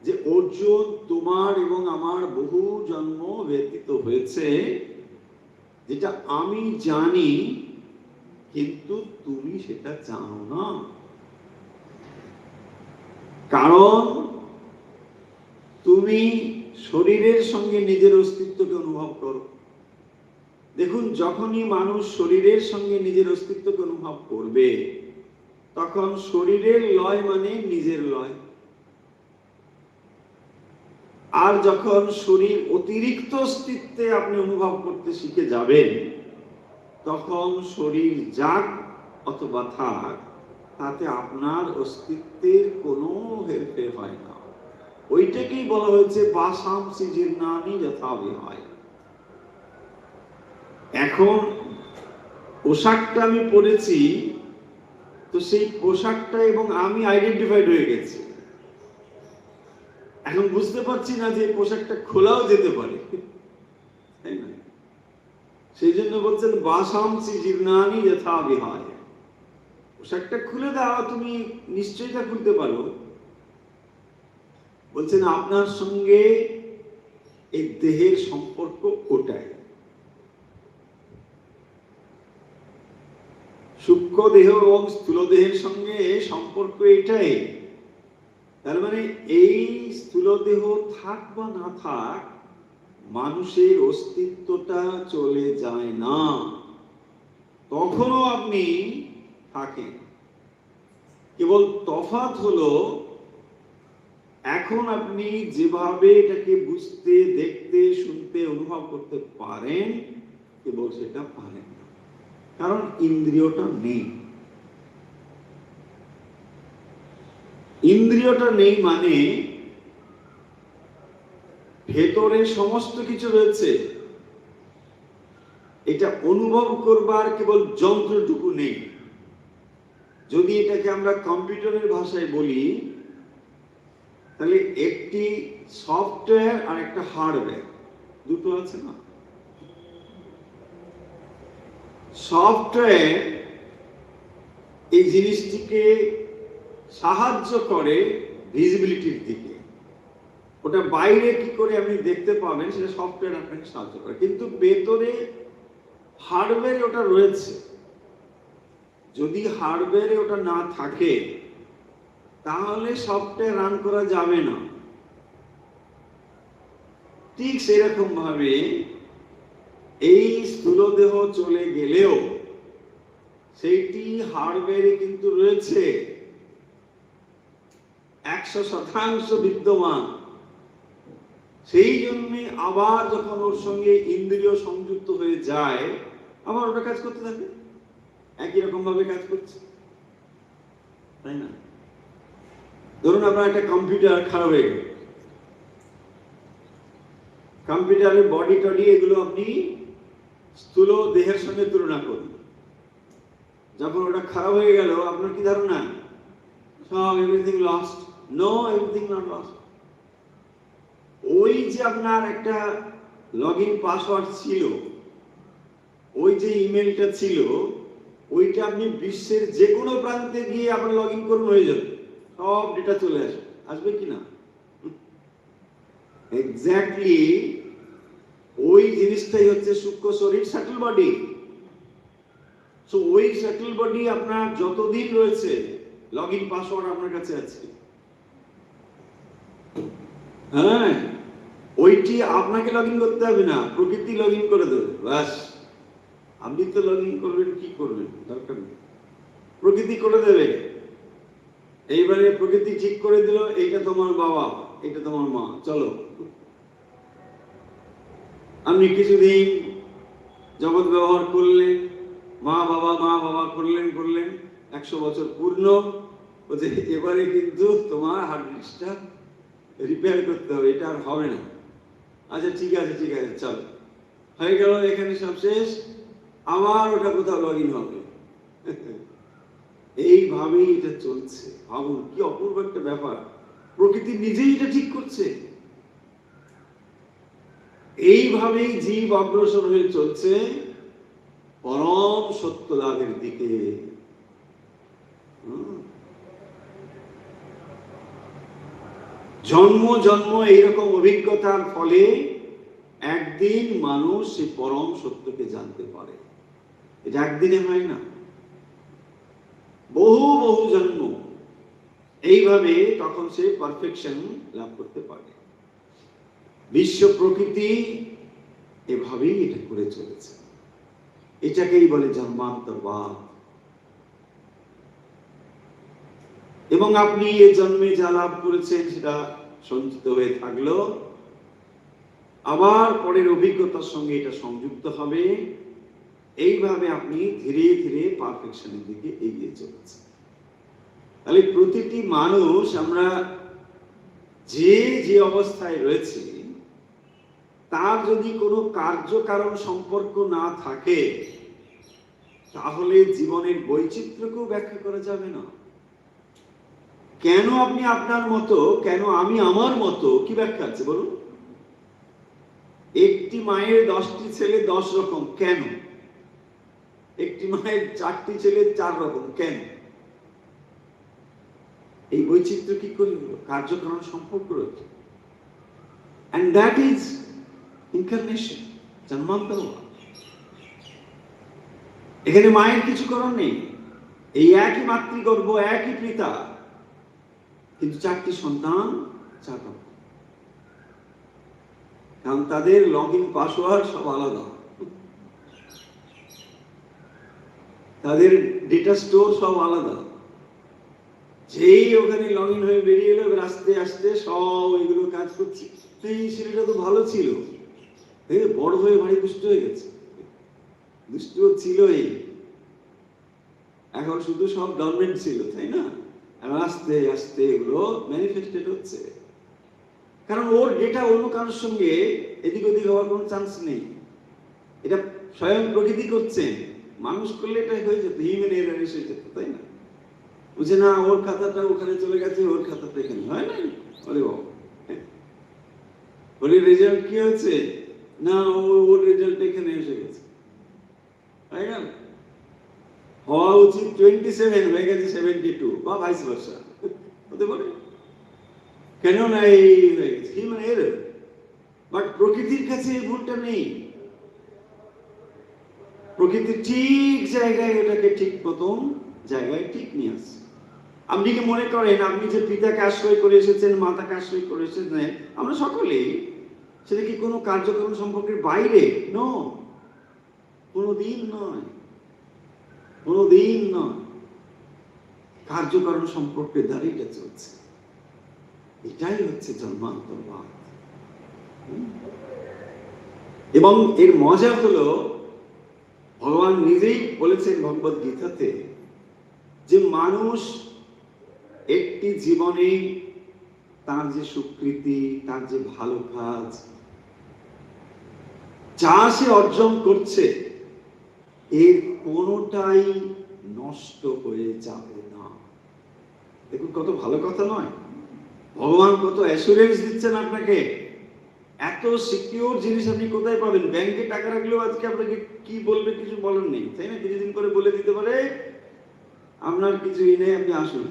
A: যে অর্জুন, তোমার এবং আমার বহু জন্ম ব্যতীত হয়েছে, যেটা আমি জানি, কিন্তু তুমি সেটা জানো না। কারণ তুমি শরীরের সঙ্গে নিজের অস্তিত্বকে অনুভব করো। দেখুন, যখনই মানুষ শরীরের সঙ্গে নিজের অস্তিত্বকে অনুভব করবে, তখন শরীরের লয় মানে নিজের লয়। আর যখন শরীর অতিরিক্ত অস্তিত্বে আপনি অনুভব করতে শিখে যাবেন, তখন শরীর যাক অথবা থাক, তাতে আপনার অস্তিত্বের কোনো হেরফের হয় না। ওইটাকেই বলা হয়েছে বাসাংসি জীর্ণানি যথা বিহায়। এখন পোশাকটা আমি পরেছি, তো সেই পোশাকটা এবং আমি আইডেন্টিফাইড হয়ে গেছি। এখন বুঝতে পারছি না যে পোশাকটা খোলাও যেতে পারে, তাই না? সেই জন্য বলছেন বাসাংসি জীর্ণানি যথা বিহায়। পোশাকটা খুলে দাও, তুমি নিশ্চয়ই তা খুলতে পারো। বলছেন আপনার সঙ্গে এই দেহের সম্পর্ক ওটাই, সূক্ষ্ম দেহ এবং স্থূল দেহের সঙ্গে সম্পর্ক এটাই। তার মানে এই স্থূল দেহ থাক বা না থাক, মানুষের অস্তিত্বটা চলে যায় না, তখনও আপনি থাকেন। কেবল তফাৎ হলো, এখন আপনি যেভাবে এটাকে বুঝতে, দেখতে, শুনতে, অনুভব করতে পারেন, কেবল সেটা পারেন না, কারণ ইন্দ্রিয়টা নেই। ইন্দ্রিয়টা নেই মানে ভেতরে সমস্ত কিছু রয়েছে, এটা অনুভব করবার কেবল যন্ত্রটুকু নেই। যদি এটাকে আমরা কম্পিউটারের ভাষায় বলি, তাহলে একটি সফটওয়্যার আর একটা হার্ডওয়্যার, দুটো আছে না? সফটওয়্যার এই জিনিসটিকে সাহায্য করে ভিজিবিলিটির দিকে, ওটা বাইরে কি করে আপনি দেখতে পাবেন সেটা সফটওয়্যার আপনাকে সাহায্য করে, কিন্তু ভেতরে হার্ডওয়্যারে ওটা রয়েছে। যদি হার্ডওয়্যারে ওটা না থাকে, তাহলে সফটওয়্যার রান করা যাবে না। ঠিক সেরকম ভাবে এই স্থূলদেহ চলে গেলেও সেইটি হার্ডওয়্যারে কিন্তু রয়েছে, 100% বিদ্যমান। সেই জন্য আবার যখন ওর সঙ্গে ইন্দ্রিয় সংযুক্ত হয়ে যায়, আবার ওটা কাজ করতে থাকে, একই রকম ভাবে কাজ করছে, তাই না? ধরুন আপনার একটা কম্পিউটার খারাপ হয়ে গেল, কম্পিউটারের বডি টডি এগুলো আপনি স্থূল দেহের সঙ্গে তুলনা করুন। যখন ওটা খারাপ হয়ে গেল, আপনার কি ধারণা? সব everything lost? No, everything not lost. ওই যে আপনার একটা লগইন পাসওয়ার্ড ছিল, ওই যে ইমেলটা ছিল, ওইটা আপনি বিশ্বের যে কোনো প্রান্তে গিয়ে আপনার লগ ইন করুন, হয়ে যাবে, সব ডেটা চলে আসবে। আসবে কি না? এক্স্যাক্টলি ওই জিনিসটাই হচ্ছে সূক্ষ্ম শরীর, সাটল বডি। সো ওই সাটল বডি আপনার যতদিন রয়েছে, লগ ইন পাসওয়ার্ড আপনার কাছে আছে। হ্যাঁ, ওইটি আপনাকে লগ ইন করতে হবে না, প্রকৃতি লগ ইন করে দেবে, ব্যাস। আপনি তো লগ ইন করবেন, কি করবেন, দরকার নেই, প্রকৃতি করে দেবে। এইবারে প্রকৃতি ঠিক করে দিল, এইটা তোমার বাবা, এটা তোমার মা, চলো। আপনি কিছুদিন জগৎ ব্যবহার করলেন, মা বাবা করলেন 100 বছর পূর্ণ, বলছে এবারে কিন্তু তোমার হার্ড ডিস্কটা রিপেয়ার করতে হবে, এটা আর হবে না। আচ্ছা ঠিক আছে চল, হয়ে গেল, এখানে সব শেষ, আবার ওটা কোথাও লগ ইন হবে। এইভাবেই এটা চলছে। ভাবুন কি অপূর্ব একটা ব্যাপার, প্রকৃতি নিজেই এটা ঠিক করছে। এইভাবেই জীব অগ্রসর হয়ে চলছে পরম সত্য লাভের দিকে। জন্ম জন্ম এইরকম অভিজ্ঞতার ফলে একদিন মানুষ সেই পরম সত্যকে জানতে পারে। এটা একদিনে হয় না, বহু বহু জন্ম এইভাবে তখন সে পারফেকশন লাভ করতে পারে। বিশ্ব প্রকৃতি এভাবেই এটা করে চলেছে, এটাকেই বলে জন্মান্তরবাদ। এবং আপনি এ জন্মে যা লাভ করেছেন সেটা সঞ্চিত হয়ে থাকলো, আবার পরের অভিজ্ঞতার সঙ্গে এটা সংযুক্ত হবে। এইভাবে আপনি ধীরে ধীরে পারফেকশনের দিকে এগিয়ে চলেছেন। তাহলে প্রতিটি মানুষ আমরা যে যে অবস্থায় রয়েছে, তার যদি কোনো কার্যকারণ সম্পর্ক না থাকে, তাহলে জীবনের বৈচিত্র্যকেও ব্যাখ্যা করা যাবে না। কেন আপনি আপনার মতো, কেন আমি আমার মতো, কি ব্যাখ্যা আছে বলুন? একটি মায়ের 10টি ছেলে 10 রকম, কেন? একটি মায়ের 4টি ছেলে 4 রকম, কেন? এই বৈচিত্র্য কি করে হলো? কার্যকারণ সম্পর্ক রয়েছে। And that is incarnation, জন্মান্তরবাদ। এখানে মায়ের কিছু করার নেই, এই একই মাতৃগর্ভ, একই পিতা, কিন্তু 4টি সন্তান 4 রকম। কারণ তাদের লগইন পাসওয়ার্ড সব আলাদা, তাদের ডেটা স্টোর সব আলাদা। যেই ওখানে লগ ইন হয়ে বেরিয়ে এলো, আস্তে আস্তে সব এগুলো কাজ করছে। এই ছেলেটা তো ভালো ছিল, বড় হয়ে ভারী দুষ্ট হয়ে গেছে। দুষ্ট ছিলই, এখন শুধু সব গভর্নমেন্ট ছিল, তাই না? আস্তে আস্তে এগুলো ম্যানিফেস্টেড হচ্ছে, কারণ ওর ডেটা অন্য কারোর সঙ্গে এদিক ওদিক হওয়ার কোনো চান্স নেই। এটা স্বয়ং প্রকৃতি করছে। মানুষ করলে এটা হয়ে যেত, হিউম্যান এরার এসে যেত, তাই না? বুঝে না, ওর খাতাটা ওখানে চলে গেছে, ওর খাতাটা এখানে, হয় না? আরে বাবা, ওর রেজাল্ট কি হয়েছে না, ওর রেজাল্ট এখানে এসে গেছে, তাই না? হওয়া উচিত 27, হয়ে গেছে 72, বা ভাইস ভার্সা হতে পারে। কেন না এই হয়ে গেছে, হিউম্যান এরার। বাট প্রকৃতির কাছে এই ভুলটা নেই। প্রকৃতি ঠিক জায়গায় এটাকে ঠিক মতন জায়গায় ঠিক নিয়ে আসছে। আপনি কি মনে করেন আপনি যে পিতাকে আশ্রয় করে এসেছেন, মাতাকে আশ্রয় করে এসেছেন, আমরা সকলেই, সেটা কি কোনো কার্যক্রম সম্পর্কের বাইরে? নো, কোনোদিন নয়, কোনোদিন নয়। কার্যকারণ সম্পর্কের দ্বারা এটা চলছে। এটাই হচ্ছে জন্মান্তরবাদ। এবং এর মজা হলো, ভগবান নিজেই বলেছেন ভগবদ গীতাতে, যে মানুষ একটি জীবনে তার যে সুকৃতি, তার যে ভালো কাজ, যা সে অর্জন করছে, এর কোনোটাই নষ্ট হয়ে যাবে না। দেখুন কত ভালো কথা নয়? ভগবান কত অ্যাসুরেন্স দিচ্ছেন আপনাকে। এত সিকিউর জিনিস আপনি কোথায় পাবেন? ব্যাংকে টাকা রাখলেও আজকে আপনাকে কি বলবে কিছু বলার নেই, তাই না? কিছুদিন করে বলে দিতে পারে আপনার কিছুই নেই, আপনি আসুন,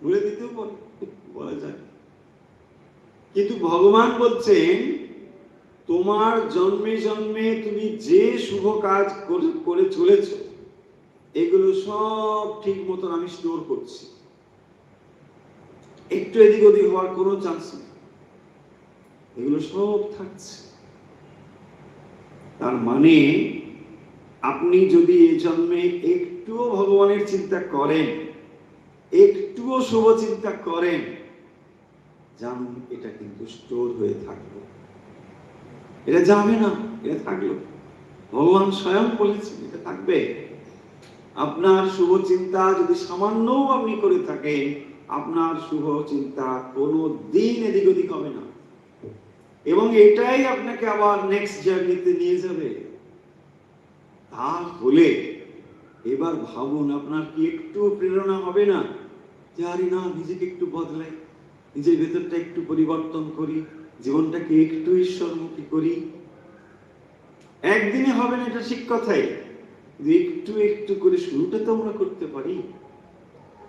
A: বলে দিতেও বলা যায়। কিন্তু ভগবান বলছেন, তোমার জন্মে জন্মে তুমি যে শুভ কাজ করে চলেছ, এগুলো সব ঠিক মতন আমি স্টোর করছি, একটু এদিক ওদিক হওয়ার কোনো চান্স নেই, এগুলো সব থাকছে। তার মানে আপনি যদি এই জন্মে একটুও ভগবানের চিন্তা করেন, একটুও শুভ চিন্তা করেন, জানুন এটা কিন্তু স্টোর হয়ে থাকবে, এটা যাবে না, এটা থাকলো। ভগবান স্বয়ং বলেছেন এটা থাকবে। আপনার শুভ চিন্তা যদি সামান্যও আপনি করে থাকেন, আপনার শুভ চিন্তা কোনো দিন এদিক ওদিক হবে না, এবং এটাই আপনাকে আবার নেক্সট জার্নিতে নিয়ে যাবে। তাহলে এবার ভাবুন, আপনার কি একটু প্রেরণা হবে না যে আরে না, নিজেকে একটু বদলাই, নিজের ভেতরটা একটু পরিবর্তন করি, জীবনটাকে একটু ঈশ্বরমুখী করি। একদিনে হবে না, এটা ঠিক কথাই, একটু একটু করে শুরুটা তো আমরা করতে পারি।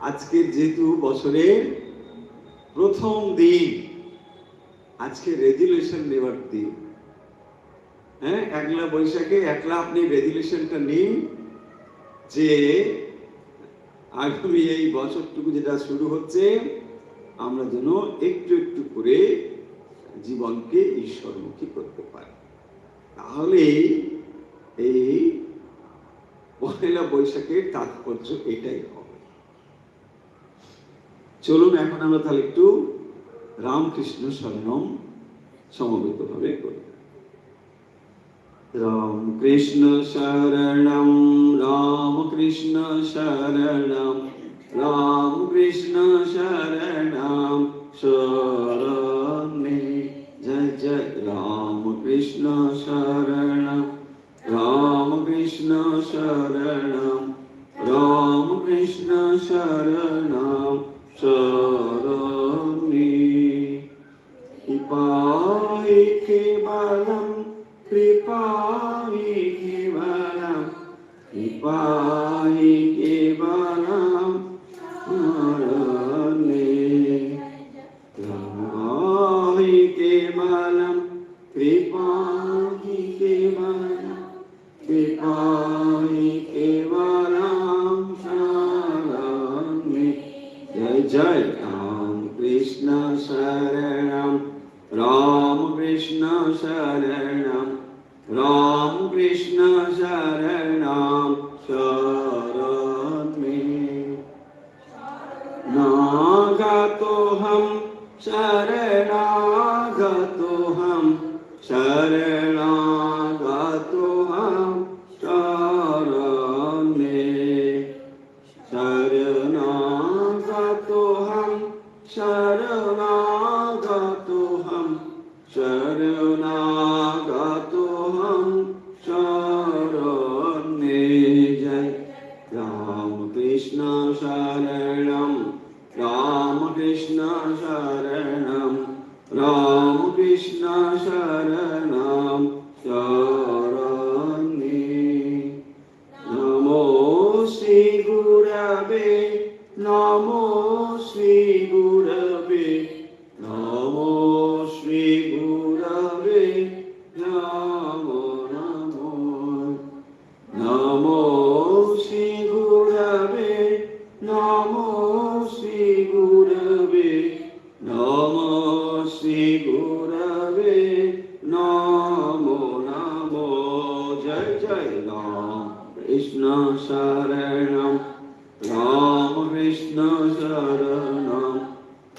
A: আজকের যেহেতু বছরের প্রথম দিন, আজকে রেজুলেশন নেওয়ার দিন। হ্যাঁ, একলা বৈশাখে একলা আপনি রেজুলেশনটা নিন যে আগামী এই বছরটুকু যেটা শুরু হচ্ছে, আমরা যেন একটু একটু করে জীবনকে ঈশ্বরমুখী করতে পারি। তাহলে এই পয়লা বৈশাখের তাৎপর্য এটাই হবে। চলুন এখন আমরা তাহলে একটু রামকৃষ্ণ শরণম সমবেত ভাবে করি। রামকৃষ্ণ শরণম রামকৃষ্ণ শরণম রামকৃষ্ণ শরণম শরণে জয় জয় রামকৃষ্ণ শরণম রামকৃষ্ণ শরণম রামকৃষ্ণ শরণম শরণে কৃপায় কেবলম কৃপায় কেবলম কৃপায় কেবলম শরণে কৃপায় কেবলম কৃপায় কেবলম কৃপায় কেবলম শরণে জয় জয় রামকৃষ্ণ শরণম রামকৃষ্ণ শরণম রামকৃষ্ণ শরণম শরণে নাগতোহম শরণাগতোহম শরণাগতোহম শরণে শরণাগতোহম শরণাগতোহম শরণাগতোহম শরণে জয় রামকৃষ্ণ শরণম রামকৃষ্ণ শরণম রামকৃষ্ণ শরণম শরণে নমো শ্রী গুরবে নমো শ্রী গুরবে নমো শ্রী গুরবে নমো নমো নমো শ্রী গুরবে নমো শ্রী গুরবে নমো শ্রী গুরবে নমো নমো জয় জয় রাম কৃষ্ণ শরণম রামকৃষ্ণ শরণম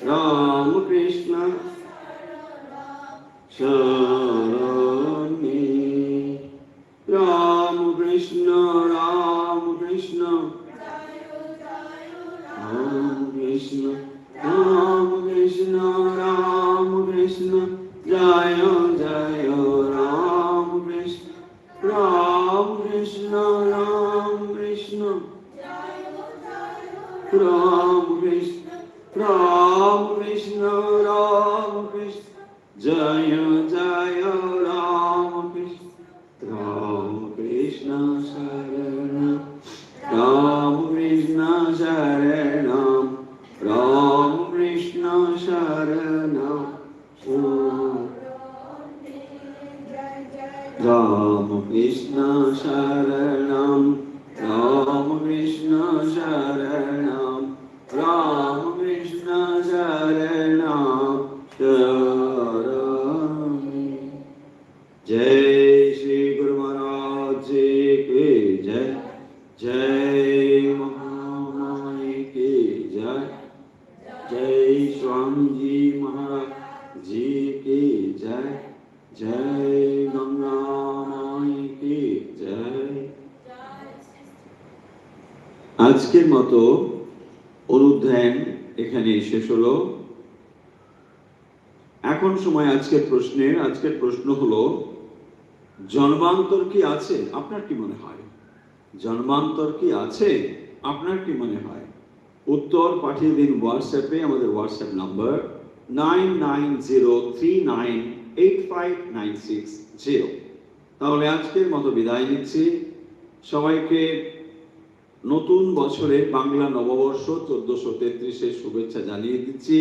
A: রামকৃষ্ণ শরণে রামকৃষ্ণ রামকৃষ্ণ রামকৃষ্ণ রামকৃষ্ণ রামকৃষ্ণ জয় জয় রামকৃষ্ণ রামকৃষ্ণ রামকৃষ্ণ রামকৃষ্ণ রামকৃষ্ণ রামকৃষ্ণ জয় জয় রামকৃষ্ণ রামকৃষ্ণ শরণম রামকৃষ্ণ শরণম রামকৃষ্ণ শরণম রামকৃষ্ণ শরণম রামকৃষ্ণ শরণম রামকৃষ্ণ শরণম শরণে জয় শ্রী গুরু মহারাজ কি জয় जय महामाई की जय जय स्वामी जी महाराज जी की जय जय गंगा माई की আজকের মতো অনুধ্যান এখানে শেষ হলো। এখন সময় আজকের প্রশ্নের। আজকের প্রশ্ন হলো, জন্মান্তর কি আছে? আপনার কি মনে হয় জন্মান্তর কি আছে? আপনার কি মনে হয়? উত্তর পাঠিয়ে দিন হোয়াটসঅ্যাপে। আমাদের হোয়াটসঅ্যাপ নাম্বার 9903985960। তাহলে আজকের মতো বিদায় নিচ্ছি। সবাইকে নতুন বছরে বাংলা নববর্ষ 1433-এর শুভেচ্ছা জানিয়ে দিচ্ছি।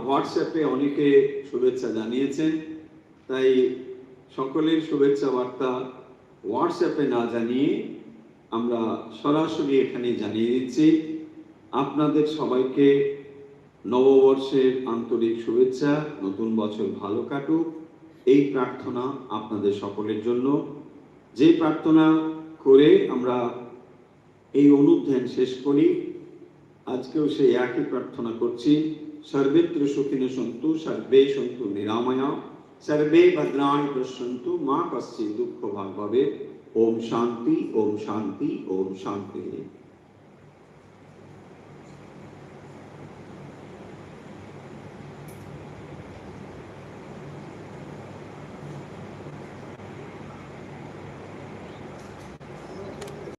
A: হোয়াটসঅ্যাপে অনেকে শুভেচ্ছা জানিয়েছেন, তাই সকলের শুভেচ্ছা বার্তা হোয়াটসঅ্যাপে না জানিয়ে আমরা সরাসরি এখানে জানিয়ে দিচ্ছি। আপনাদের সবাইকে নববর্ষের আন্তরিক শুভেচ্ছা। নতুন বছর ভালো কাটুক এই প্রার্থনা আপনাদের সকলের জন্য। যে প্রার্থনা করে আমরা এই অনুধ্যান শেষ করি, আজকেও সেই একই প্রার্থনা করছি। সর্বেত্র সুখিনো সন্তু, সর্বে সন্তু নিরাময়া, সর্বে ভদ্রাণি পশ্যন্তু, মা কশ্চিৎ দুঃখ ভাগ ভবেৎ। ওম শান্তি, ওম শান্তি, ওম শান্তি।